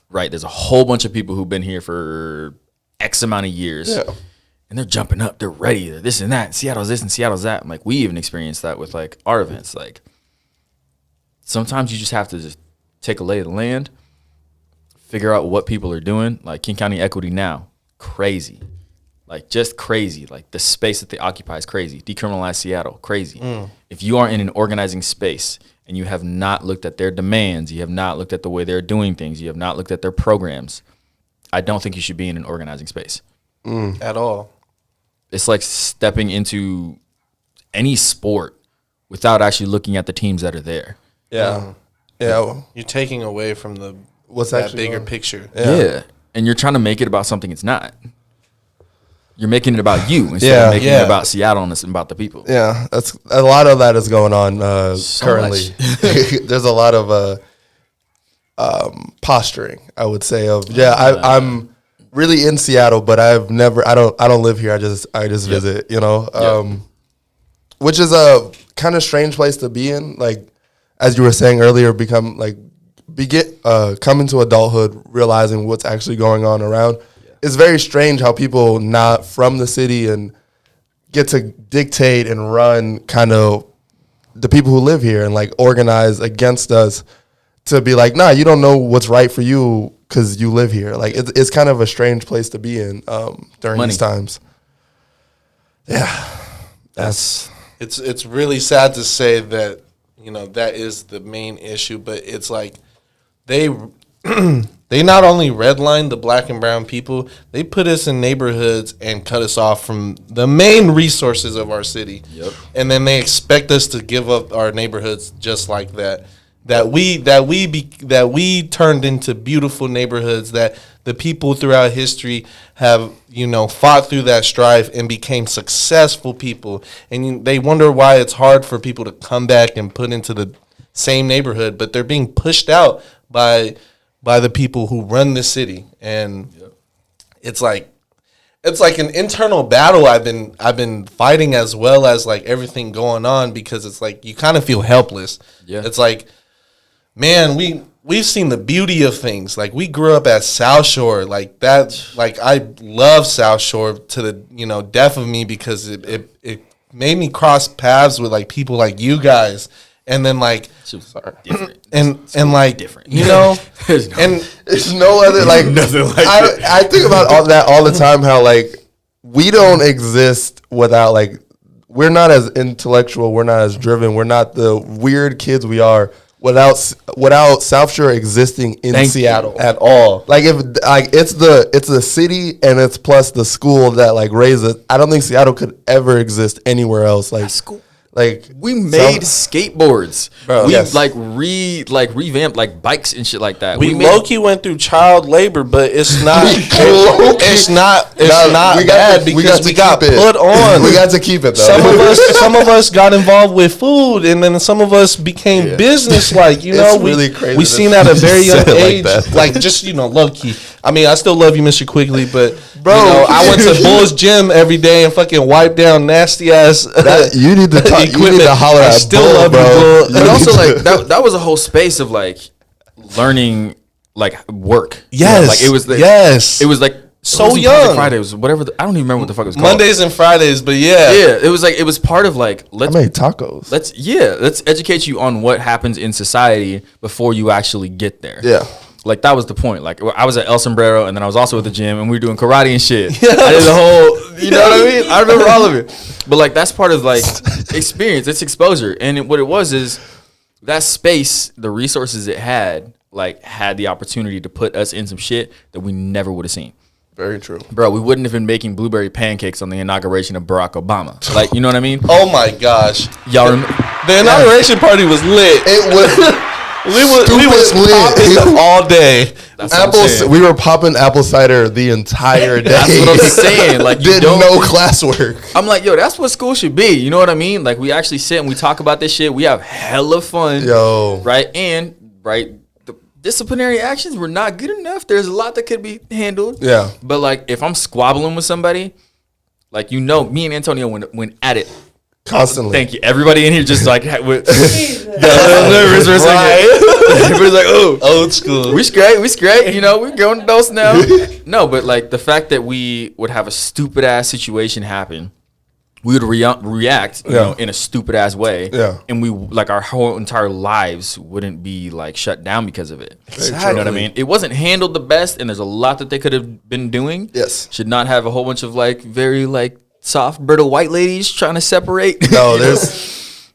Right. There's a whole bunch of people who've been here for X amount of years. Yeah. And they're jumping up. They're ready. They're this and that. Seattle's this and Seattle's that. I'm like, we even experienced that with, like, our events. Like, sometimes you just have to just take a lay of the land, figure out what people are doing. Like, King County Equity Now, crazy. Like, just crazy. Like, the space that they occupy is crazy. Decriminalize Seattle, crazy. If you are in an organizing space and you have not looked at their demands, you have not looked at the way they're doing things, you have not looked at their programs, I don't think you should be in an organizing space. At all. It's like stepping into any sport without actually looking at the teams that are there. Yeah. You're taking away from that bigger picture. Yeah. And you're trying to make it about something it's not. You're making it about you instead of making it about Seattle and it's about the people. Yeah, that's a lot of that is going on currently. There's a lot of posturing, I would say. I'm really in Seattle, but I don't live here. I just visit, you know, which is a kind of strange place to be in. Like, as you were saying earlier, come into adulthood, realizing what's actually going on around. It's very strange how people not from the city and get to dictate and run kind of the people who live here and, like, organize against us to be like, nah, you don't know what's right for you because you live here. Like, it's kind of a strange place to be in during these times. Yeah, it's really sad to say that, you know, that is the main issue, but it's like they not only redline the black and brown people, they put us in neighborhoods and cut us off from the main resources of our city. Yep. And then they expect us to give up our neighborhoods just like that. That we turned into beautiful neighborhoods that the people throughout history have, you know, fought through that strife and became successful people. And they wonder why it's hard for people to come back and put into the same neighborhood, but they're being pushed out by the people who run the city. And it's like an internal battle I've been fighting, as well as, like, everything going on, because it's like you kind of feel helpless. Yeah. It's like, man, we've seen the beauty of things. Like, we grew up at South Shore. Like, that, like, I love South Shore to the, you know, death of me, because it made me cross paths with, like, people like you guys. And then, like, different. and like, different. You know, and it's no other, like, nothing like I think about all that all the time, how, like, we don't exist without, like, we're not as intellectual, we're not as driven, we're not the weird kids we are without South Shore existing in Seattle at all. Like, if, like, it's the city and it's plus the school that, like, raised it. I don't think Seattle could ever exist anywhere else. Like, school. Like, we made skateboards. Bro, we revamped, like, bikes and shit like that. We low-key went through child labor, but it's not it's not bad because we got put on. We got to keep it, though. Some of us got involved with food, and then some of us became business-like. You know, really crazy. We seen at a very young age, like just, you know, low-key. I mean, I still love you, Mr. Quigley, but bro, you know, I went to Bull's gym every day and fucking wiped down nasty ass. You need to talk. You need to holler at still love bro. You, but also, like, that was a whole space of, like, learning, like, work. Yes, like, it was it was like so young. Fridays, whatever. I don't even remember what the fuck it was called. Mondays and Fridays, but it was like, it was part of, like, I made tacos. Let's educate you on what happens in society before you actually get there. Yeah. Like, that was the point. Like, I was at El Sombrero, and then I was also at the gym, and we were doing karate and shit. I did the whole, you know what I mean? I remember all of it. But, like, that's part of, like, experience. It's exposure. And what it was is that space, the resources it had, like, had the opportunity to put us in some shit that we never would have seen. Very true. Bro, we wouldn't have been making blueberry pancakes on the inauguration of Barack Obama. Like, you know what I mean? Oh, my gosh. Y'all remember? The inauguration party was lit. It was... We was popping all day. We were popping apple cider the entire day. That's what I'm saying. Like, you did no classwork. I'm like, yo, that's what school should be. You know what I mean? Like, we actually sit and we talk about this shit. We have hella fun. Yo. Right? And, the disciplinary actions were not good enough. There's a lot that could be handled. Yeah. But, like, if I'm squabbling with somebody, like, you know, me and Antonio went at it. Constantly. Thank you. Everybody in here just like with Jesus. nervous. Everybody's like, oh, old school. We straight. You know, we're going to dose now. No, but like the fact that we would have a stupid ass situation happen, we would react, you know, in a stupid ass way. Yeah. And we like our whole entire lives wouldn't be like shut down because of it. Exactly. You know what I mean? It wasn't handled the best, and there's a lot that they could have been doing. Yes. Should not have a whole bunch of like very like soft, brittle white ladies trying to separate. No, there's...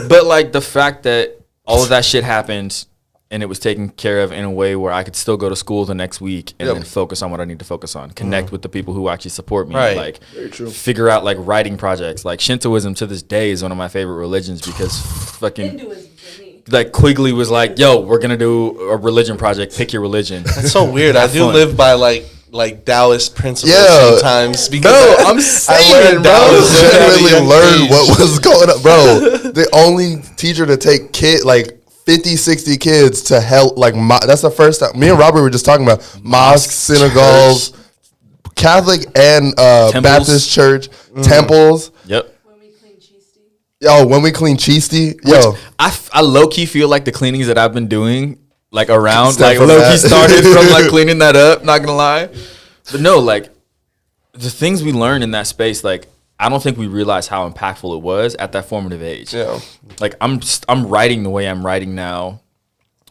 But, like, the fact that all of that shit happened and it was taken care of in a way where I could still go to school the next week and then focus on what I need to focus on. Connect with the people who actually support me. Right. Like, figure out, like, writing projects. Like, Shintoism to this day is one of my favorite religions because fucking... Hinduism for me. Like, Quigley was like, yo, we're going to do a religion project. Pick your religion. That's so weird. I do live by, like Taoist principles sometimes. Because no, I'm saying, I bro. genuinely learned what was going on. Bro, the only teacher to take 50, 60 kids to help, like, that's the first time. Me and Robert were just talking about mosques, synagogues, Catholic and Baptist church, temples. Yep. When we clean cheese tea. Yo, when we clean cheese tea. Yo. I low-key feel like the cleanings that I've been doing, like, around, Step like, from low-key that. started from, like, cleaning that up, not gonna lie. But no, like, the things we learned in that space, like, I don't think we realized how impactful it was at that formative age. Yeah. Like, I'm writing the way I'm writing now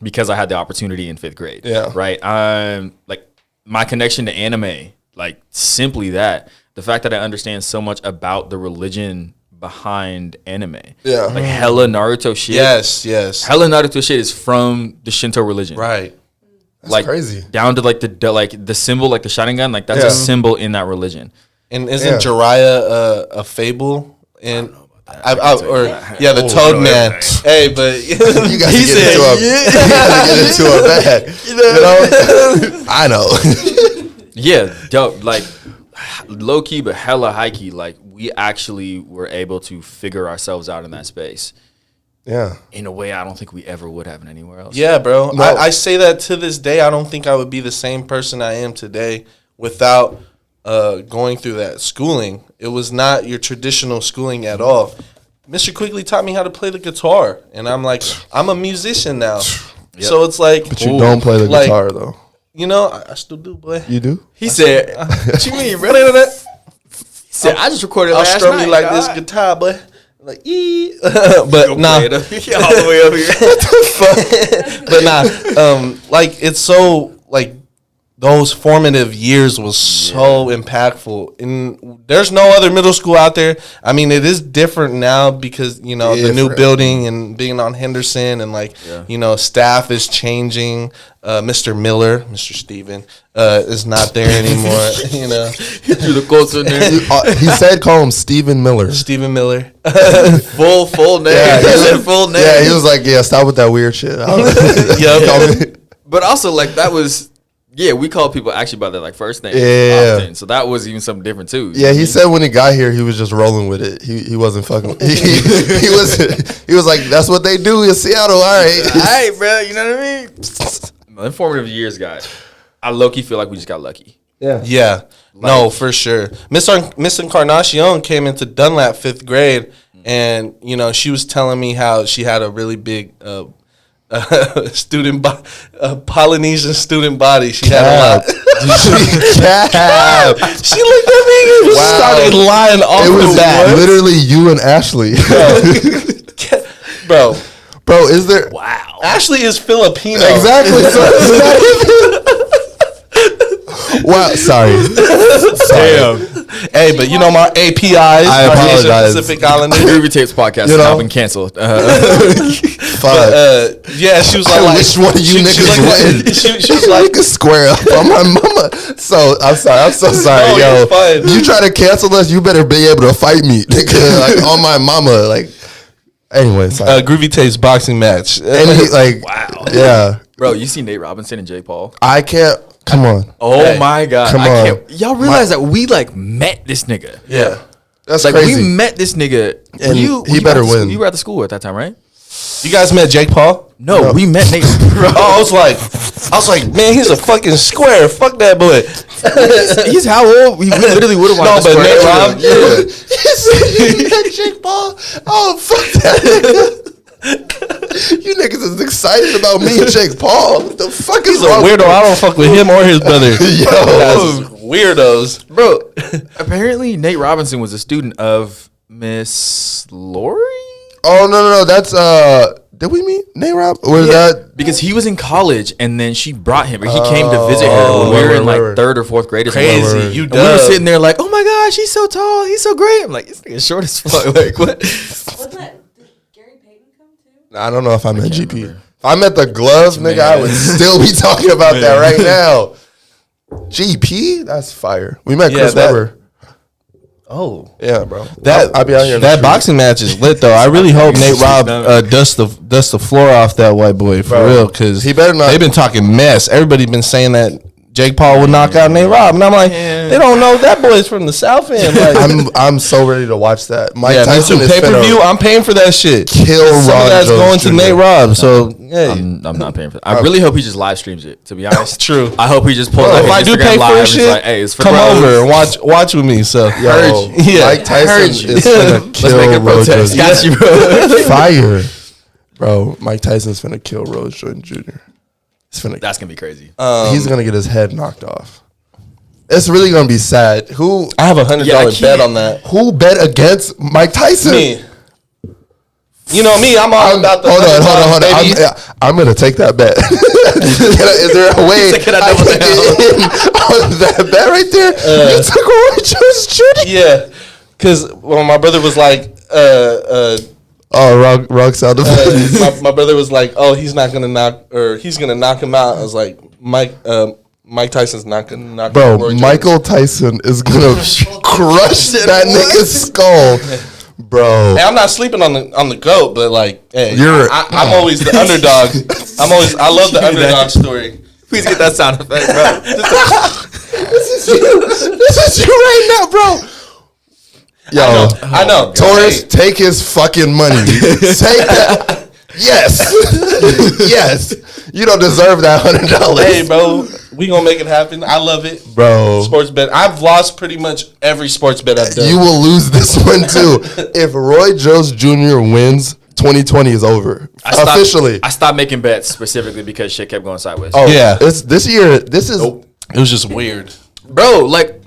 because I had the opportunity in 5th grade. Yeah. Right? Like, my connection to anime, like, simply that. The fact that I understand so much about the religion behind anime. Yeah. Like, hella Naruto shit. yes. Hella Naruto shit is from the Shinto religion. Right. That's like, crazy. Down to, like, the symbol, like, the Sharingan, like, that's a symbol in that religion. And isn't Jiraiya a fable? And the Toad Man. Hey, but You guys get into a bag. You know? I know. Yeah, dope. Like, low key, but hella high key. Like, we actually were able to figure ourselves out in that space. Yeah. In a way I don't think we ever would have anywhere else. yeah, bro. No. I say that to this day. I don't think I would be the same person I am today without going through that schooling. It was not your traditional schooling at all. Mr. Quigley taught me how to play the guitar, and I'm like, I'm a musician now. Yep. So it's like, But you don't play the guitar, though. You know, I still do, boy. You do? He said, what you mean, bro? He said, I just recorded I'll last strum night. you like this guitar, boy. Like, but nah. All the way up here. But nah, like, it's so, like, those formative years was so impactful. And there's no other middle school out there. I mean, it is different now because, you know, the new building and being on Henderson and, like, you know, staff is changing. Mr. Miller, Mr. Steven, is not there anymore, you know. He threw the quotes in there. He said call him Stephen Miller. Steven Miller. Full name. Yeah, He said full name. Yeah, he was like, yeah, stop with that weird shit. Yep. But also, like, that was... Yeah, we call people actually by their, like, first name. Yeah. Often, so that was even something different too. Yeah, he said when he got here, he was just rolling with it. He wasn't fucking. He was like, that's what they do in Seattle. All right, all right, bro. You know what I mean? Informative years, guys. I low-key feel like we just got lucky. Yeah. No, for sure. Miss Encarnacion came into Dunlap 5th grade, and, you know, she was telling me how she had a really big Polynesian student body. She had a lot. She looked at me and started lying off It was the bat. literally you and Ashley. Bro. Bro, is there? Wow. Ashley is Filipino. Exactly. So it's not even. Wow. Sorry. Damn. Hey, but you know my APIs. I apologize. Pacific Islanders. Groovy Tapes podcast has now been canceled. Yeah, she was like, which one of you niggas win? She was like, niggas square up on my mama. So I'm sorry. I'm so sorry, No, yo. you're fine. You try to cancel us, you better be able to fight me, nigga. Like on my mama. Like. Anyway, sorry. Groovy Tapes boxing match. And he, like, Wow. Yeah. Bro, you see Nate Robinson and Jake Paul? I can't. Come on. Oh Hey, my God. come I on. can't. Y'all realize that we like met this nigga. Yeah. That's Like crazy. we met this nigga. And you he better were at the school- win. You were at the school at that time, right? You guys met Jake Paul? No, we met Nate. Bro, Oh, I was like, man, he's a fucking square. Fuck that boy. he's how old? We literally would have No, watched but this Nate for- Rob, Yeah. Jake Paul. Oh, fuck that nigga. You niggas is excited about me and Jake Paul. What the fuck is he's a wrong with weirdo. I don't fuck with him or his brother. Yo. Guys, weirdos. Bro, apparently Nate Robinson was a student of Miss Lori? Oh, no. That's, did we meet Nate Rob? Or is that? Because he was in college and then she brought him, or he came to visit her when we were in like word. third or fourth grade. Or Crazy. something. You And we were dub. sitting there like, oh my gosh, he's so tall, he's so great. I'm like, this nigga's short as fuck. Like, what? Wasn't that? Did Gary Payton come too? I don't know if I met GP. If I met the glove, nigga, I would still be talking about that right now. GP? That's fire. We met Yeah, Chris that- Webber. Oh. Yeah, bro. That I'll be out here. in the that street. boxing match is lit though. I really hope Nate Rob dusts the floor off that white boy for Bro, real, because he better not- They've been talking mess. Everybody been saying that Jake Paul would knock out Nate Rob, and I'm like, they don't know that boy's from the South End. Like, I'm so ready to watch that. Mike yeah, me Tyson too. is Pay per view. finna I'm paying for that shit. kill Some Ron of that's Jones going to Jr. Nate Rob. So hey, I'm not paying for that. I really hope he just live streams it, to be honest. True. I hope he just pulls Bro, up if I his do Instagram pay live for and his is shit, like, hey, it's for come bros. over and watch with me. So Yo, Yeah. Mike Tyson Heard is you. finna Let's kill make it a Rose protest. Jones. Got you, bro. Fire. Bro, Mike Tyson's finna kill Rose Jones Jr. He's finna. That's gonna be crazy. He's gonna get his head knocked off. It's really gonna be sad. Who I have $100 Yeah, I bet can't- on that. bet against Mike Tyson? Me. You know me. I'm all about the Hold on. baby. I'm gonna take that bet. Is there a way Can I I double can get in on that bet right there? You took Roy Jones Jr. Yeah, because when my brother was like, Oh, wrong sound effect. my brother was like, oh, he's not gonna knock, or he's gonna knock him out. I was like, Mike Tyson's not gonna knock out Bro, Roy Jones. Michael Tyson is gonna crush that nigga's skull, bro. Hey, I'm not sleeping on the GOAT, but like, hey, You're- I'm always the underdog. I love the underdog story. Please get that sound effect, bro. This is you right now, bro. Yo, I know. Taurus, Hey, take his fucking money. Take that. Yes. Yes. You don't deserve that $100. hey, bro, we gonna make it happen. I love it. Bro. Sports bet. I've lost pretty much every sports bet I've done. You will lose this one too. If Roy Jones Jr. wins, 2020 is over. Officially. I stopped making bets specifically because shit kept going sideways. Oh, Yeah. It's this year. This is It was just weird. Bro, like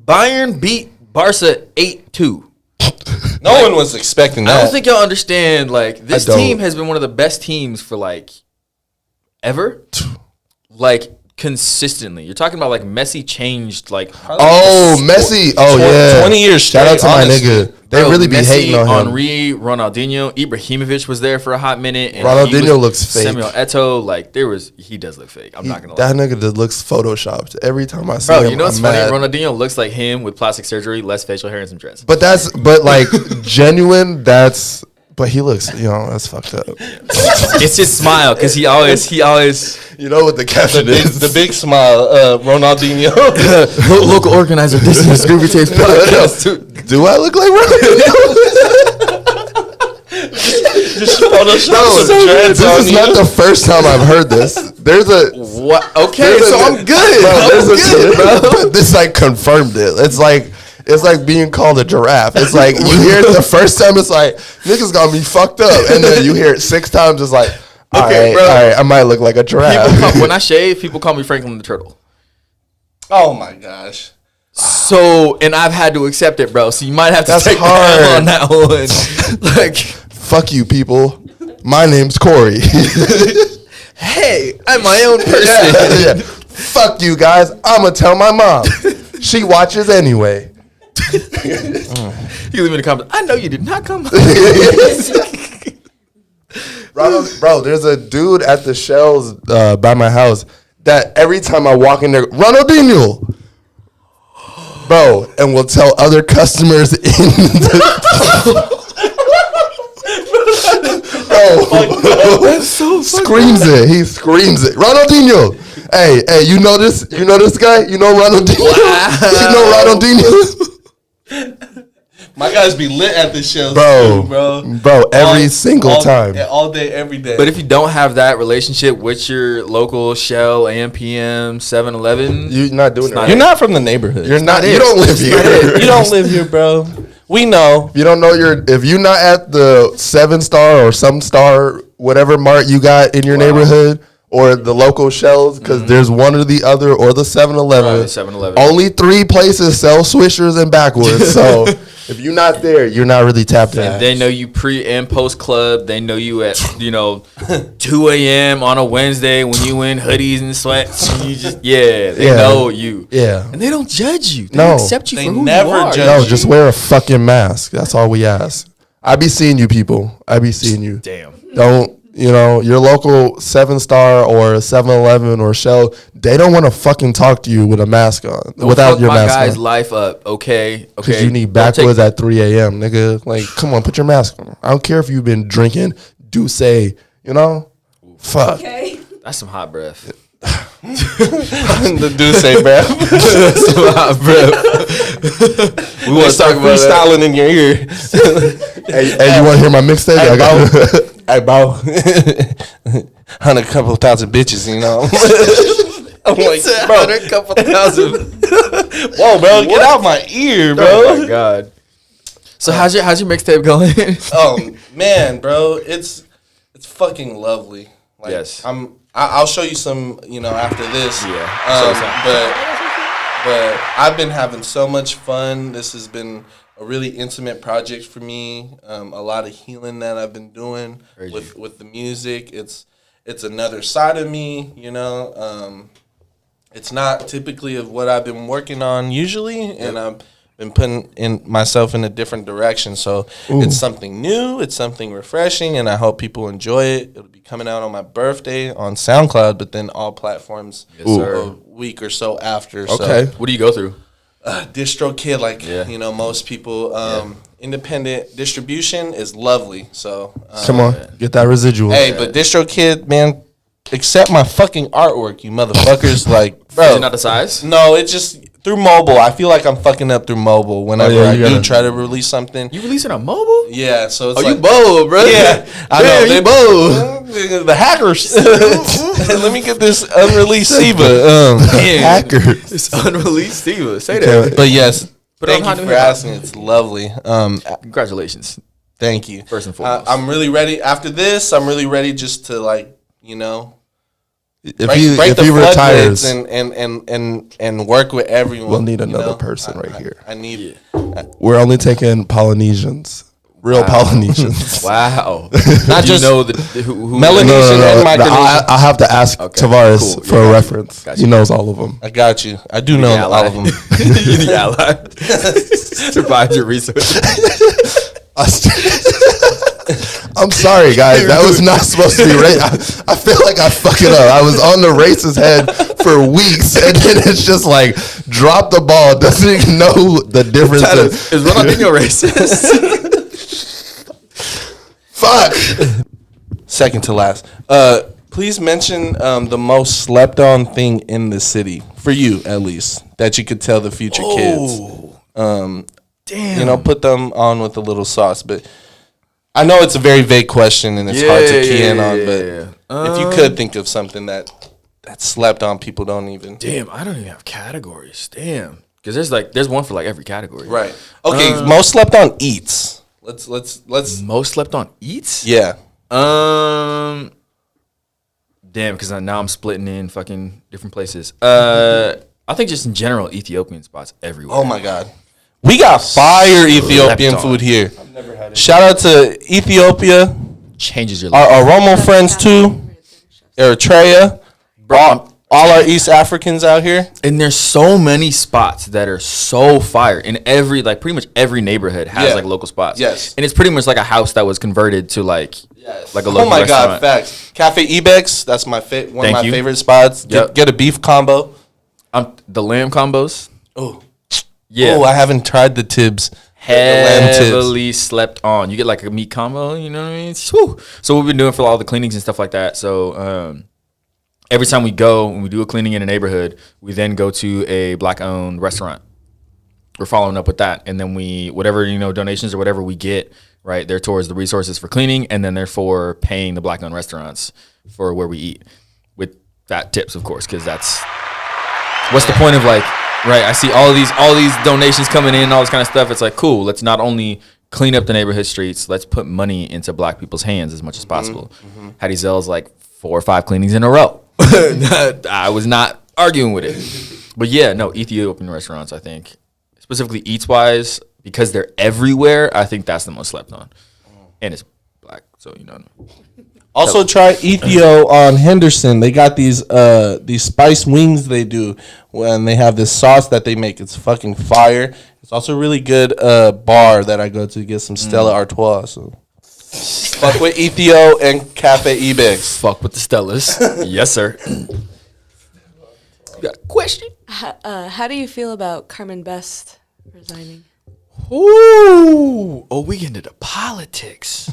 Bayern beat Barca 8-2. No one was expecting that. I don't think y'all understand. Like this I don't. team has been one of the best teams for like ever. Like consistently. You're talking about like Messi changed like Oh, Messi. Oh, yeah. 20 years Shout out straight, to my honestly. nigga. They Bro, really be Messi, hating on him. Henry, Ronaldinho, Ibrahimovic was there for a hot minute. And Ronaldinho he was- looks fake. Samuel Eto'o, like he does look fake. I'm not gonna lie. That nigga just looks photoshopped every time I see Bro, him. you know what's I'm funny? mad. Ronaldinho looks like him with plastic surgery, less facial hair, and some dreads. But like genuine. But he looks, that's fucked up. It's his smile because he always You know what the caption is? The big smile, Ronaldinho. local organizer. This is Groovy Tapes podcast. Do I look like Ronaldinho? Just Photoshop No, some dreads this on is you. not the first time I've heard this. There's a What? Okay, there's so a- I'm good. Bro, I'm there's a- good, bro. but this like confirmed it. It's like being called a giraffe. It's like you hear it the first time, it's like niggas gonna be fucked up, and then you hear it 6 times, it's like, Okay, all bro. right, I might look like a giraffe. When I shave, people call me Franklin the Turtle. Oh my gosh. So, and I've had to accept it, bro. So you might have to That's take hard. the L on that one. Like, Fuck you, people. My name's Corey. Hey, I'm my own person. Yeah. Fuck you guys. I'm gonna tell my mom. She watches anyway. You leave in the comments. I know you did not come. Bro, there's a dude at the shells by my house that every time I walk in there, Ronaldinho, bro, and will tell other customers in the bro, screams it. He screams it. Ronaldinho. Hey, you know this guy? You know Ronaldinho? Wow. You know Ronaldinho? My guys be lit at the shows, Bro, too, bro. Every single time. Yeah, all day, every day. But if you don't have that relationship with your local Shell, AMPM, 7-Eleven, You're not doing it. Right. You're not from the neighborhood. You're not. You don't live here. You don't live here, bro. We know. If you don't know if you're not at the 7-star or some star, whatever mart you got in your neighborhood, or the local Shells, because there's one or the other, or the 7-Eleven. 7-Eleven. Only 3 places sell Swishers and Backwoods. So if you're not there, you're not really tapped in. They know you pre and post club. They know you at 2 a.m. on a Wednesday when you in hoodies and sweats. And you just they know you. Yeah. And they don't judge you. They No. accept you They for who never you are. judge No, you. just wear a fucking mask. That's all we ask. I be seeing you people. I be seeing you. Damn. Don't, your local 7-star or 7-Eleven or Shell, they don't want to fucking talk to you with a mask on, without Fuck your my mask guy's on. life up. Okay. Because you need backwoods at 3 a.m., nigga. Like, come on, put your mask on. I don't care if you've been drinking Douce, Fuck. Okay. That's some hot breath. The Douce breath. Some hot breath. We want to talk freestyling in your ear. Hey, you want to hear my mixtape? Hey, I got Hey, bro. 100,000 bitches, I'm like, bro. 100,000. Whoa, bro, get out my ear, bro. Oh my god. So how's your mixtape going? Oh man, bro, it's fucking lovely. Like, Yes. I'll show you some, after this. Yeah. But I've been having so much fun. This has been a really intimate project for me. A lot of healing that I've been doing with the music. It's another side of me, It's not typically of what I've been working on usually, and I've been putting in myself in a different direction. So it's something new, it's something refreshing, and I hope people enjoy it. It'll be coming out on my birthday on SoundCloud, but then all platforms a week or so after. Okay. So, What do you go through? DistroKid, most people. Independent distribution is lovely. So Come on, get that residual. hey, but DistroKid, man, accept my fucking artwork, you motherfuckers. Like, bro, Is it not the size? no, it's just through mobile. I feel like I'm fucking up through mobile whenever I you do gotta- try to release something. You releasing on mobile? Yeah, so it's Oh, like, you bold, bro. yeah, I know. Damn, you bold. The hackers. Let me get this unreleased SIVA. Hacker. It's unreleased Steve. Say that. But yes, Put it thank on you Hot for New Hip Hop. asking. It's lovely. Congratulations. Thank you. First and foremost. I'm really ready. After this, I'm really ready just to If break he the retires, floodgates and work with everyone. we'll need another person right here. I need We're only taking Polynesians. Real Polynesians. Wow. not Do you just know who Melanesian and Micronesian. I'll have to ask Tavares Cool. for a reference. Gotcha. He knows all of them. I got you. I do know all of them. You're the ally. Provide your research. I'm sorry, guys. That was not supposed to be racist. I feel like I fuck it up. I was on the racist head for weeks, and then it's just like, drop the ball. Doesn't even know the difference. Is Ronaldinho racist? Fuck. Second to last. Please mention the most slept on thing in the city, for you at least, that you could tell the future kids. Damn. Put them on with a little sauce. But I know it's a very vague question and it's hard to key in on, but if you could think of something that slept on, people don't even. Damn, I don't even have categories. Damn. Because there's one for like every category. Right. Okay, most slept on eats. Let's Most slept on eats? yeah. Damn, because now I'm splitting in fucking different places. I think just in general, Ethiopian spots everywhere. Oh my God. We got fire Ethiopian food here. I've never had it. Shout out to Ethiopia. changes your life. Our Oromo friends too, Eritrea, all our East Africans out here. And there's so many spots that are so fire. In every, like, pretty much every neighborhood has like local spots. Yes. And it's pretty much like a house that was converted to like a local Oh my restaurant. God, facts. Cafe Ibex, that's my one of my favorite spots. Yep. Get a beef combo. The lamb combos. Oh, Yeah. Oh, I haven't tried the Tibbs. Heavily slept on. You get like a meat combo, you know what I mean? Whew. So we've been doing for all the cleanings and stuff like that. So every time we go and we do a cleaning in a neighborhood, we then go to a black-owned restaurant. We're following up with that, and then whatever donations or whatever we get, right, they're towards the resources for cleaning, and then they're for paying the black-owned restaurants for where we eat, with that tips, of course, because that's what's the point of like. Right, I see all these donations coming in, all this kind of stuff. It's like, cool, let's not only clean up the neighborhood streets, let's put money into black people's hands as much as possible. Hattie Zell's like 4 or 5 cleanings in a row. I was not arguing with it. But yeah, no, Ethiopian restaurants, I think, specifically eats-wise, because they're everywhere, I think that's the most slept on. And it's black, so Also try Ethio on Henderson. They got these spice wings they do when they have this sauce that they make. It's fucking fire. It's also a really good bar that I go to get some Stella Artois. So fuck with Ethio and Cafe Ibex. Fuck with the Stellas. Yes, sir. You got a question? How do you feel about Carmen Best resigning? Ooh. Oh, we get into the politics.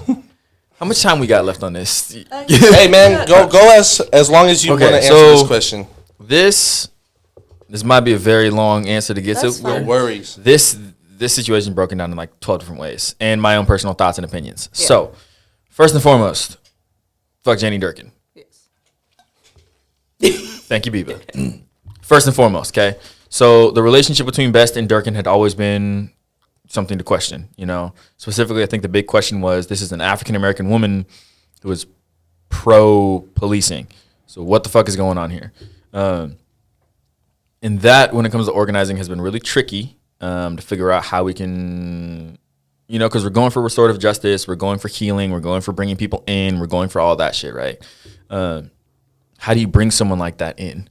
How much time we got left on this? Hey man, go as long as you want to answer this question. This might be a very long answer to get That's to. fine. No worries. This situation broken down in like 12 different ways, and my own personal thoughts and opinions. Yeah. So, first and foremost, fuck Jenny Durkin. Yes. Thank you, Biba. First and foremost, okay? So, the relationship between Best and Durkin had always been something to question, Specifically, I think the big question was, this is an African-American woman who is pro-policing. So what the fuck is going on here? And that, when it comes to organizing, has been really tricky to figure out how we can, because we're going for restorative justice, we're going for healing, we're going for bringing people in, we're going for all that shit, right? How do you bring someone like that in,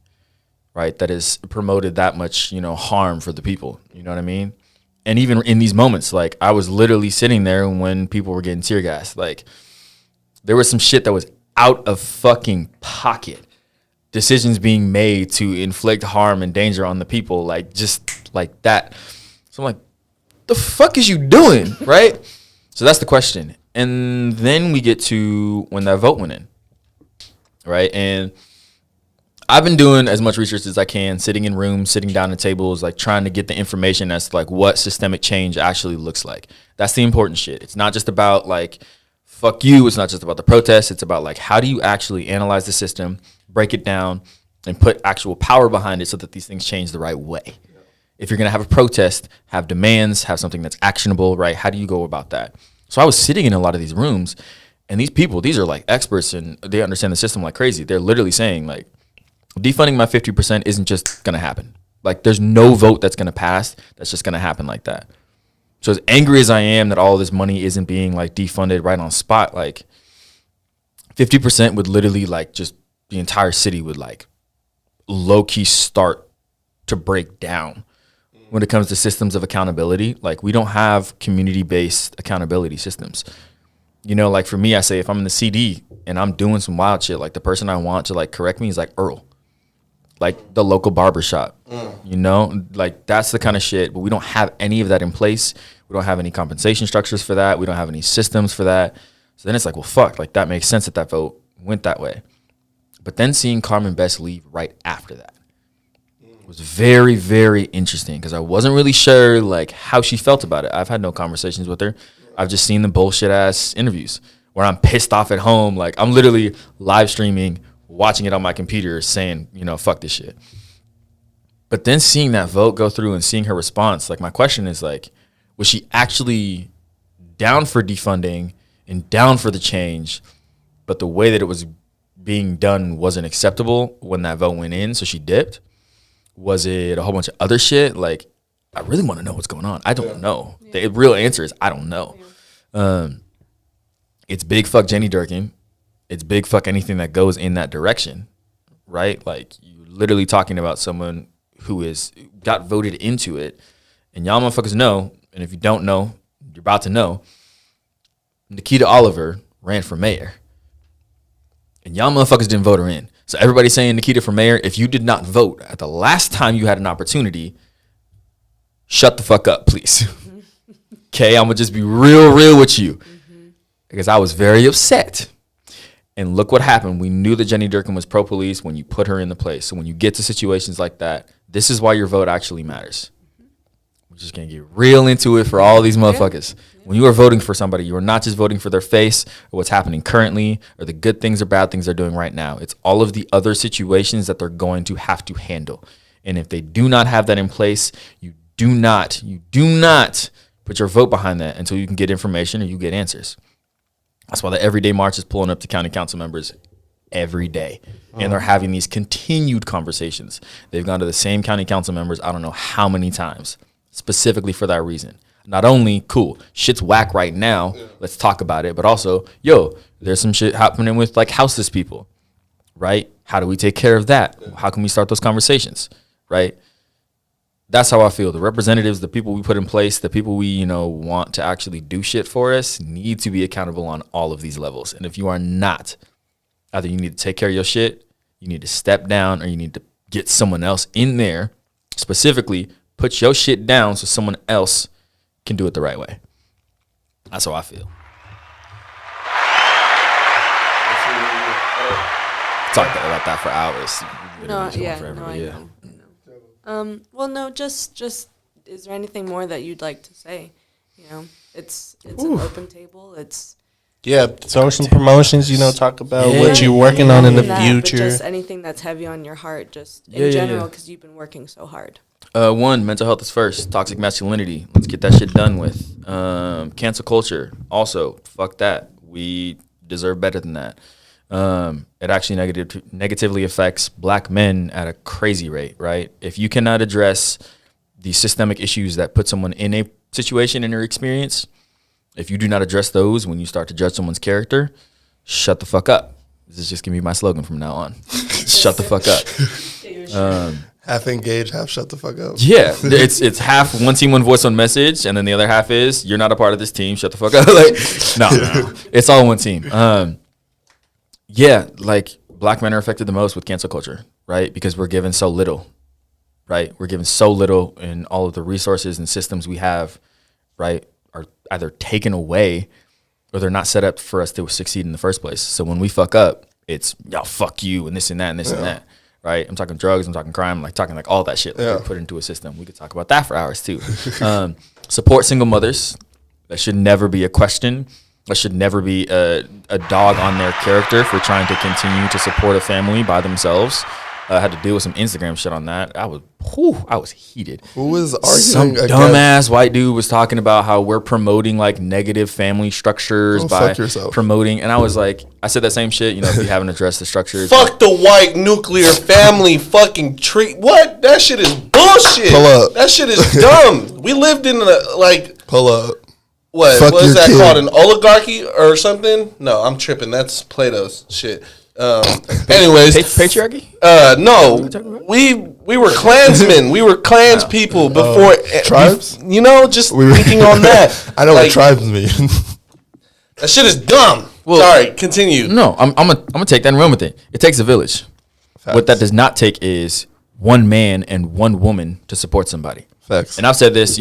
right, that has promoted that much, harm for the people? You know what I mean? And even in these moments, like, I was literally sitting there when people were getting tear gassed. Like, there was some shit that was out of fucking pocket. Decisions being made to inflict harm and danger on the people, like, just like that. So I'm like, the fuck is you doing, right? So that's the question. And then we get to when that vote went in, right? And I've been doing as much research as I can, sitting in rooms, sitting down at tables, like trying to get the information as to like what systemic change actually looks like. That's the important shit. It's not just about like, fuck you. It's not just about the protests. It's about like, how do you actually analyze the system, break it down, and put actual power behind it so that these things change the right way. If you're going to have a protest, have demands, have something that's actionable, right? How do you go about that? So I was sitting in a lot of these rooms, and these people, these are like experts and they understand the system like crazy. They're literally saying like, defunding my 50% isn't just going to happen. Like, there's no vote that's going to pass that's just going to happen like that. So as angry as I am that all this money isn't being, like, defunded right on spot, like, 50% would literally, like, just the entire city would, like, low-key start to break down when it comes to systems of accountability. Like, we don't have community-based accountability systems. Like, for me, I say if I'm in the CD and I'm doing some wild shit, like, the person I want to, like, correct me is, like, Earl. Like the local barbershop, like that's the kind of shit, but we don't have any of that in place. We don't have any compensation structures for that. We don't have any systems for that. So then it's like, well, fuck, like that makes sense that vote went that way. But then seeing Carmen Best leave right after that was very, very interesting because I wasn't really sure like how she felt about it. I've had no conversations with her. I've just seen the bullshit ass interviews where I'm pissed off at home. Like I'm literally live streaming, watching it on my computer saying, fuck this shit. But then seeing that vote go through and seeing her response, like my question is like, was she actually down for defunding and down for the change, but the way that it was being done wasn't acceptable when that vote went in, so she dipped? Was it a whole bunch of other shit? Like, I really want to know what's going on. I don't know. The real answer is I don't know. it's big fuck Jenny Durkin. It's big fuck anything that goes in that direction, right? Like, you're literally talking about someone who got voted into it, and y'all motherfuckers know, and if you don't know, you're about to know, Nikita Oliver ran for mayor. And y'all motherfuckers didn't vote her in. So everybody's saying Nikita for mayor. If you did not vote at the last time you had an opportunity, shut the fuck up, please. Okay, I'm going to just be real with you. Because I was very upset. And look what happened. We knew that Jenny Durkin was pro-police when you put her in the place. So when you get to situations like that, this is why your vote actually matters. We're just going to get real into it for all these motherfuckers. When you are voting for somebody, you are not just voting for their face or what's happening currently or the good things or bad things they're doing right now. It's all of the other situations that they're going to have to handle. And if they do not have that in place, you do not put your vote behind that until you can get information or you get answers. That's why the Everyday March is pulling up to county council members every day. And they're having these continued conversations. They've gone to the same county council members I don't know how many times, specifically for that reason. Not only, cool, shit's whack right now, let's talk about it, but also, there's some shit happening with like houseless people, right? How do we take care of that? How can we start those conversations, right? That's how I feel. The representatives, the people we put in place, the people we, want to actually do shit for us need to be accountable on all of these levels. And if you are not, either you need to take care of your shit, you need to step down, or you need to get someone else in there, specifically put your shit down so someone else can do it the right way. That's how I feel. Talk about that for hours. Well, no, just is there anything more that you'd like to say? It's an open table. Throw some promotions, talk about what you're working on in the future. But just anything that's heavy on your heart, just in general, because you've been working so hard. One, mental health is first. Toxic masculinity. Let's get that shit done with. Cancel culture. Also, fuck that. We deserve better than that. It actually negatively affects black men at a crazy rate, right? If you cannot address the systemic issues that put someone in a situation in your experience, if you do not address those when you start to judge someone's character, shut the fuck up. This is just going to be my slogan from now on. Shut the fuck up. Half engaged, half shut the fuck up. Yeah, it's half one team, one voice, one message, and then the other half is you're not a part of this team. Shut the fuck up. No, it's all one team. Black men are affected the most with cancel culture, right? Because we're given so little, right? We're given so little, and all of the resources and systems we have, right, are either taken away or they're not set up for us to succeed in the first place. So when we fuck up, it's fuck you and this and that and this and that. Right, I'm talking drugs, I'm talking crime, talking all that shit put into a system. We could talk about that for hours too. Support single mothers. That should never be a question. That should never be a dog on their character for trying to continue to support a family by themselves. I had to deal with some Instagram shit on that. I was heated. Who was arguing? Some dumbass white dude was talking about how we're promoting negative family structures by promoting, and I was like, I said that same shit. If you haven't addressed the structures, fuck the white nuclear family fucking tree. What? That shit is bullshit. Pull up. That shit is dumb. We lived in pull up. What is that called? An oligarchy or something? No, I'm tripping. That's Plato's shit. Anyways, patriarchy? No, we were clansmen. We were clans people before tribes. Just thinking on that. I know what tribes mean. That shit is dumb. Well, sorry, continue. No, I'm gonna take that and run with it. It takes a village. Facts. What that does not take is one man and one woman to support somebody. Facts. And I've said this,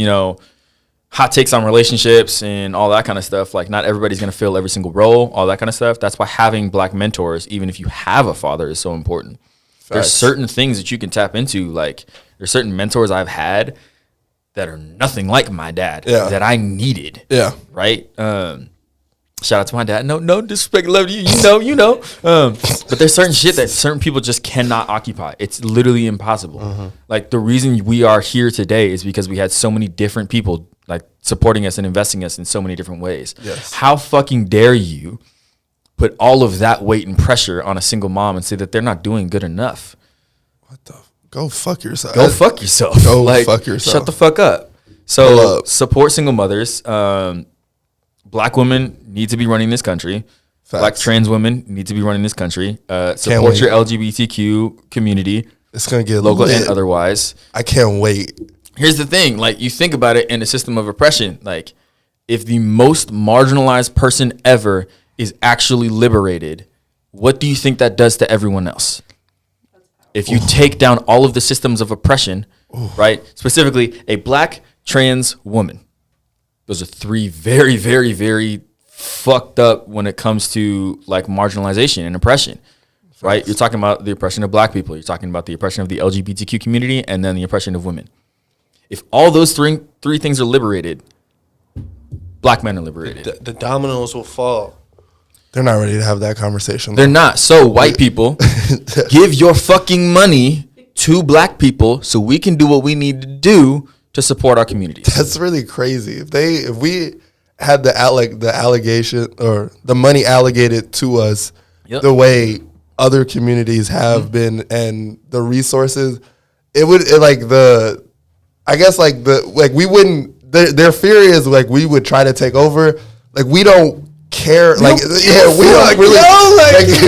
hot takes on relationships and all that kind of stuff. Not everybody's going to fill every single role, all that kind of stuff. That's why having black mentors, even if you have a father, is so important. Facts. There's certain things that you can tap into. There's certain mentors I've had that are nothing like my dad that I needed. Yeah. Right? Shout out to my dad. No disrespect, love you. You know. But there's certain shit that certain people just cannot occupy. It's literally impossible. Mm-hmm. The reason we are here today is because we had so many different people supporting us and investing us in so many different ways. Yes. How fucking dare you put all of that weight and pressure on a single mom and say that they're not doing good enough? What the? Go fuck yourself. Go fuck yourself. Go fuck yourself. Shut the fuck up. So support single mothers. black women need to be running this country. Facts. Black trans women need to be running this country. Support your LGBTQ community. It's gonna get local lit. and otherwise. I can't wait. Here's the thing, like you think about it in a system of oppression, like if the most marginalized person ever is actually liberated, what do you think that does to everyone else? If you take down all of the systems of oppression, right? Specifically, a black trans woman. Those are three very, very, very fucked up when it comes to like marginalization and oppression, right? You're talking about the oppression of black people. You're talking about the oppression of the LGBTQ community and then the oppression of women. If all those three things are liberated, black men are liberated. The dominoes will fall. They're not ready to have that conversation. They're not. So white people, give your fucking money to black people so we can do what we need to do to support our communities. That's really crazy. If we had the allegation or the money allocated to us the way other communities have been and the resources, we wouldn't. Their fear is like we would try to take over. Like we don't care. We don't really.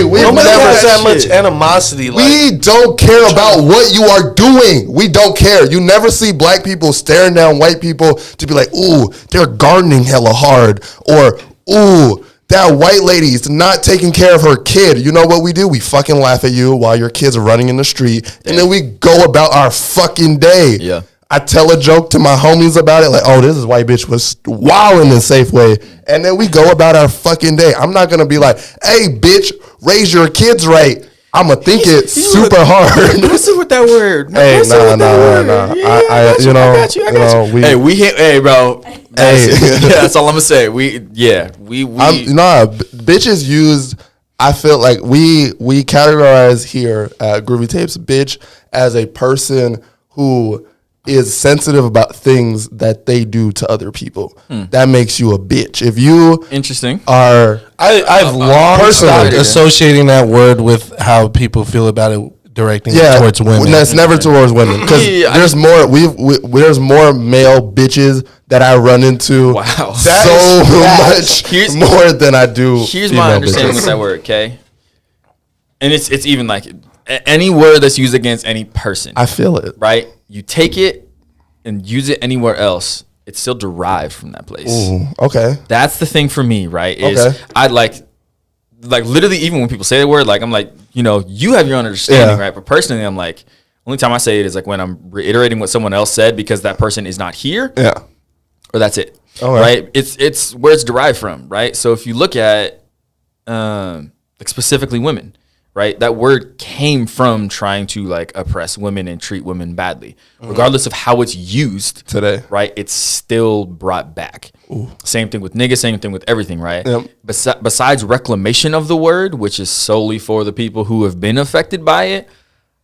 We Nobody never has that much animosity. We don't care about what you are doing. We don't care. You never see black people staring down white people to be like, ooh, they're gardening hella hard, or ooh, that white lady's not taking care of her kid. You know what we do? We fucking laugh at you while your kids are running in the street, and then we go about our fucking day. Yeah. I tell a joke to my homies about it, like, oh, this is white bitch was wilding in Safeway. And then we go about our fucking day. I'm not going to be like, hey, bitch, raise your kids right. I'm going to think it super hard. What's up with that word? Hey, nah. Hey, bro. Hey. That's all I'm going to say. Bitches used, I feel like we categorize here at Groovy Tapes, bitch, as a person who is sensitive about things that they do to other people. That makes you a bitch. If you interesting are, I've long stopped associating that word with how people feel about it directing towards women. That's never towards women because there's more. There's more male bitches that I run into. Wow, much more than I do. Here's my understanding bitches. with that word, okay? And it's even like any word that's used against any person. I feel it. Right? You take it and use it anywhere else, it's still derived from that place. Ooh, okay. That's the thing for me, right? Is I'd like literally even when people say the word, like I'm like, you have your own understanding, right? But personally, I'm like, only time I say it is like when I'm reiterating what someone else said because that person is not here. Yeah. Or that's it. Right? It's where it's derived from, right? So if you look at like specifically women, right? That word came from trying to like oppress women and treat women badly. Regardless of how it's used today, right? It's still brought back. Ooh. Same thing with nigga, same thing with everything, right? Yep. Besides reclamation of the word, which is solely for the people who have been affected by it,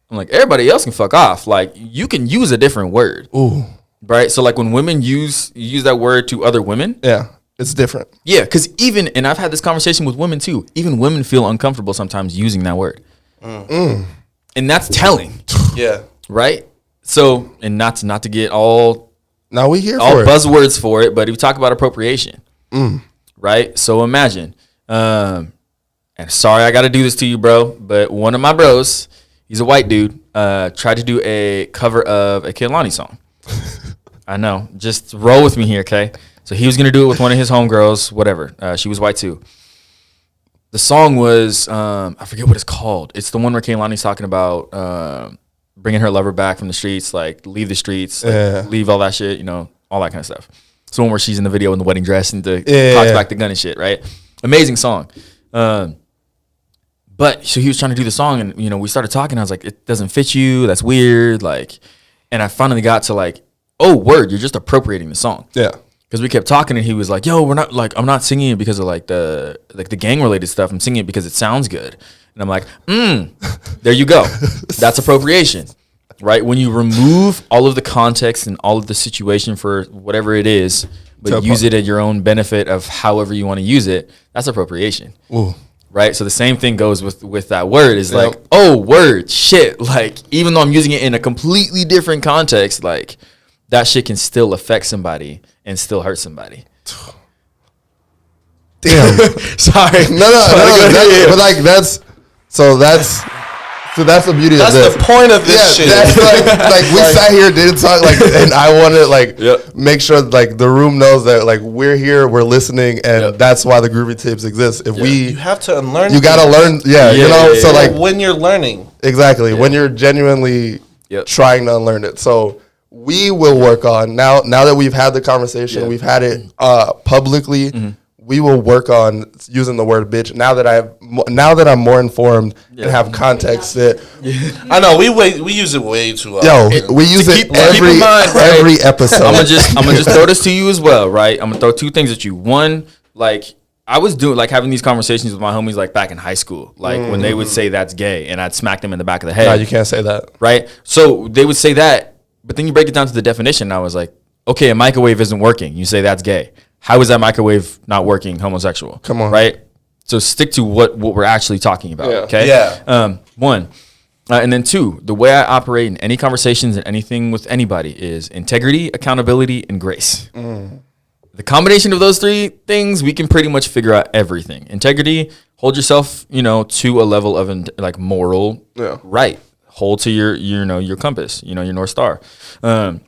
I'm like, everybody else can fuck off. Like, you can use a different word. Ooh. Right? So like when women use that word to other women. Yeah. It's different. Yeah, because and I've had this conversation with women too, even women feel uncomfortable sometimes using that word. And that's telling. Yeah. Right? So, and not to get all buzzwords for it, but if you talk about appropriation, right? So imagine, and sorry I got to do this to you, bro, but one of my bros, he's a white dude, tried to do a cover of a Kehlani song. I know. Just roll with me here, okay? So he was going to do it with one of his homegirls, whatever. She was white too. The song was, I forget what it's called. It's the one where Kehlani's talking about bringing her lover back from the streets, like leave the streets, leave all that shit, all that kind of stuff. It's the one where she's in the video in the wedding dress and talks back the gun and shit, right? Amazing song. But so he was trying to do the song and, we started talking. I was like, it doesn't fit you. That's weird. Like, and I finally got to like, oh, word, you're just appropriating the song. Yeah. Because we kept talking and he was like, yo, we're not like, I'm not singing it because of like the gang related stuff. I'm singing it because it sounds good. And I'm like, there you go. That's appropriation, right? When you remove all of the context and all of the situation for whatever it is, but use it at your own benefit of however you want to use it, that's appropriation. Ooh. Right? So the same thing goes with that word is like, oh, word, shit. Like, even though I'm using it in a completely different context, like that shit can still affect somebody and still hurt somebody. Damn. Sorry. No. But like that's the beauty of this. That's the point of this shit. That's like we sat here, didn't talk, like, and I want to make sure like the room knows that like we're here, we're listening, and that's why the Groovy Tapes exist. If you have to unlearn, you got to learn. So like when you're learning, exactly when you're genuinely trying to unlearn it. So we will work on now that we've had the conversation, we've had it publicly. Mm-hmm. We will work on using the word bitch now that I'm more informed and have context. I know we use it way too often. Yo, we use it every episode. I'm gonna just throw this to you as well, right? I'm gonna throw two things at you. One, like I was doing like having these conversations with my homies like back in high school, like when they would say that's gay, and I'd smack them in the back of the head. No, you can't say that, right? So they would say that, but then you break it down to the definition. And I was like, okay, a microwave isn't working. You say that's gay. How is that microwave not working homosexual? Come on. Right? So stick to what we're actually talking about, okay? Yeah. One. And then two, the way I operate in any conversations and anything with anybody is integrity, accountability, and grace. The combination of those three things, we can pretty much figure out everything. Integrity, hold yourself, to a level of like moral right. Hold to your compass, your North Star. And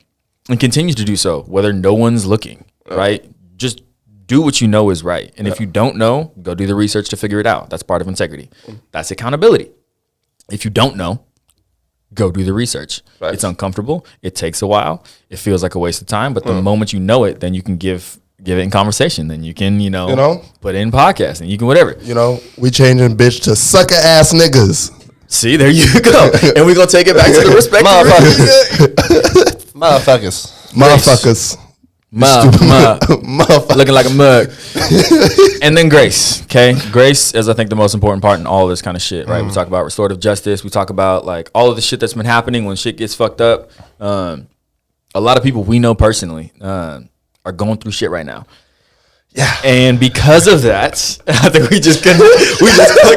continue to do so, whether no one's looking, right? Just do what you know is right. And if you don't know, go do the research to figure it out. That's part of integrity. That's accountability. If you don't know, go do the research. Right. It's uncomfortable. It takes a while. It feels like a waste of time. But the moment you know it, then you can give it in conversation. Then you can, put it in podcast and you can whatever. We changing bitch to sucker ass niggas. See, there you go. And we're going to take it back to the respect. Motherfuckers. Looking like a mug. And then grace, okay? Grace is, I think, the most important part in all of this kind of shit, right? We talk about restorative justice. We talk about, like, all of the shit that's been happening when shit gets fucked up. A lot of people we know personally are going through shit right now. Yeah. And because of that, I think we just click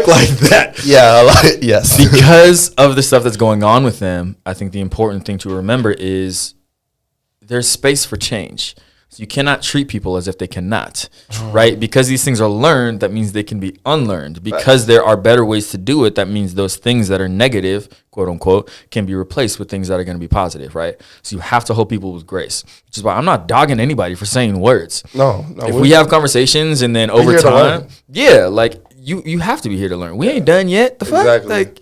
like that. Yeah, yes. Because of the stuff that's going on with them, I think the important thing to remember is there's space for change. So you cannot treat people as if they cannot, right? Because these things are learned, that means they can be unlearned. Because there are better ways to do it, that means those things that are negative, quote unquote, can be replaced with things that are going to be positive, right? So you have to hold people with grace, which is why I'm not dogging anybody for saying words. No. If we have conversations and then over time, like you have to be here to learn. We ain't done yet. The fuck? Exactly. Like,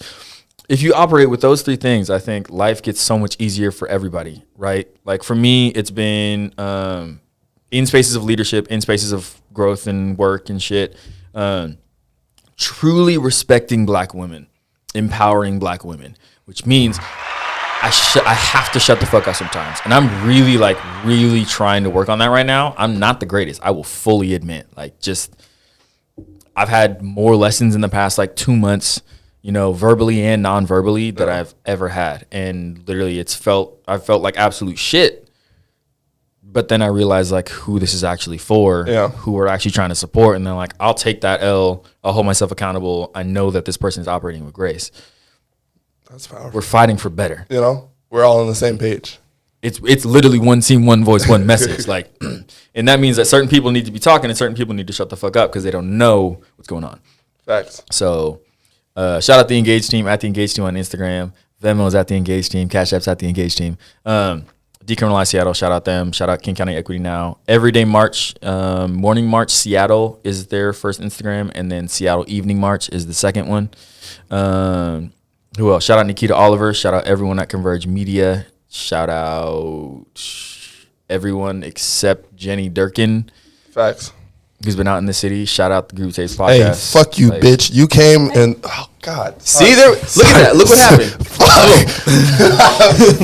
if you operate with those three things, I think life gets so much easier for everybody, right? Like for me, it's been in spaces of leadership, in spaces of growth and work and shit, truly respecting black women, empowering black women, which means I have to shut the fuck up sometimes. And I'm really trying to work on that right now. I'm not the greatest. I will fully admit, I've had more lessons in the past 2 months, verbally and non-verbally that I've ever had. And literally I felt like absolute shit. But then I realized who this is actually for, who we're actually trying to support. And then I'll take that L. I'll hold myself accountable. I know that this person is operating with grace. That's powerful. We're fighting for better. We're all on the same page. It's literally one team, one voice, one message. And that means that certain people need to be talking and certain people need to shut the fuck up because they don't know what's going on. Facts. So shout out the Engage Team, at the Engage Team on Instagram. Venmo's at the Engage Team. Cash App's at the Engage Team. Decriminalize Seattle, shout out them. Shout out King County Equity Now. Everyday March, Morning March Seattle is their first Instagram, and then Seattle Evening March is the second one. Who else? Shout out Nikita Oliver. Shout out everyone at Converge Media. Shout out everyone except Jenny Durkin. Facts. Who's been out in the city. Shout out the Groovy Tapes podcast. Hey, fuck you, bitch. You came and, oh, God. See there? Look at that. Look what happened.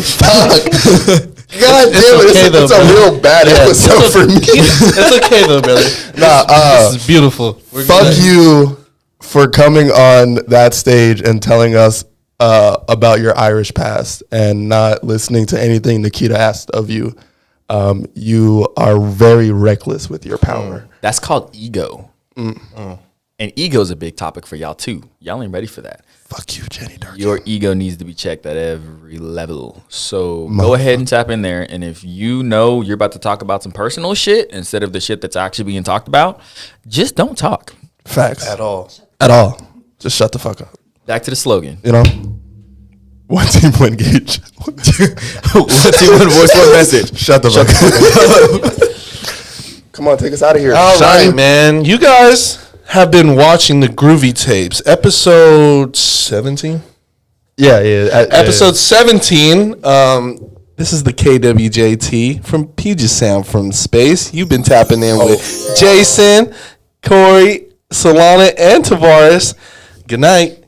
Fuck. God damn it, it's a real bad episode for me. It's okay though, brother. This is beautiful. Fuck you for coming on that stage and telling us about your Irish past and not listening to anything Nikita asked of you. You are very reckless with your power. That's called ego. And ego is a big topic for y'all too. Y'all ain't ready for that. Fuck you, Jenny Dark. Your ego needs to be checked at every level. So go ahead and tap in there. And if you know you're about to talk about some personal shit instead of the shit that's actually being talked about, just don't talk. Facts. At all. Just shut the fuck up. Back to the slogan. You know? One team, one gauge. One team, one voice, one message. Shut the fuck up. Come on, take us out of here. All right, man. You guys have been watching the Groovy Tapes, episode 17? Yeah. Episode 17. This is the KWJT from Puget Sound from space. You've been tapping in with Jason, Corey, Solana, and Tavares. Good night.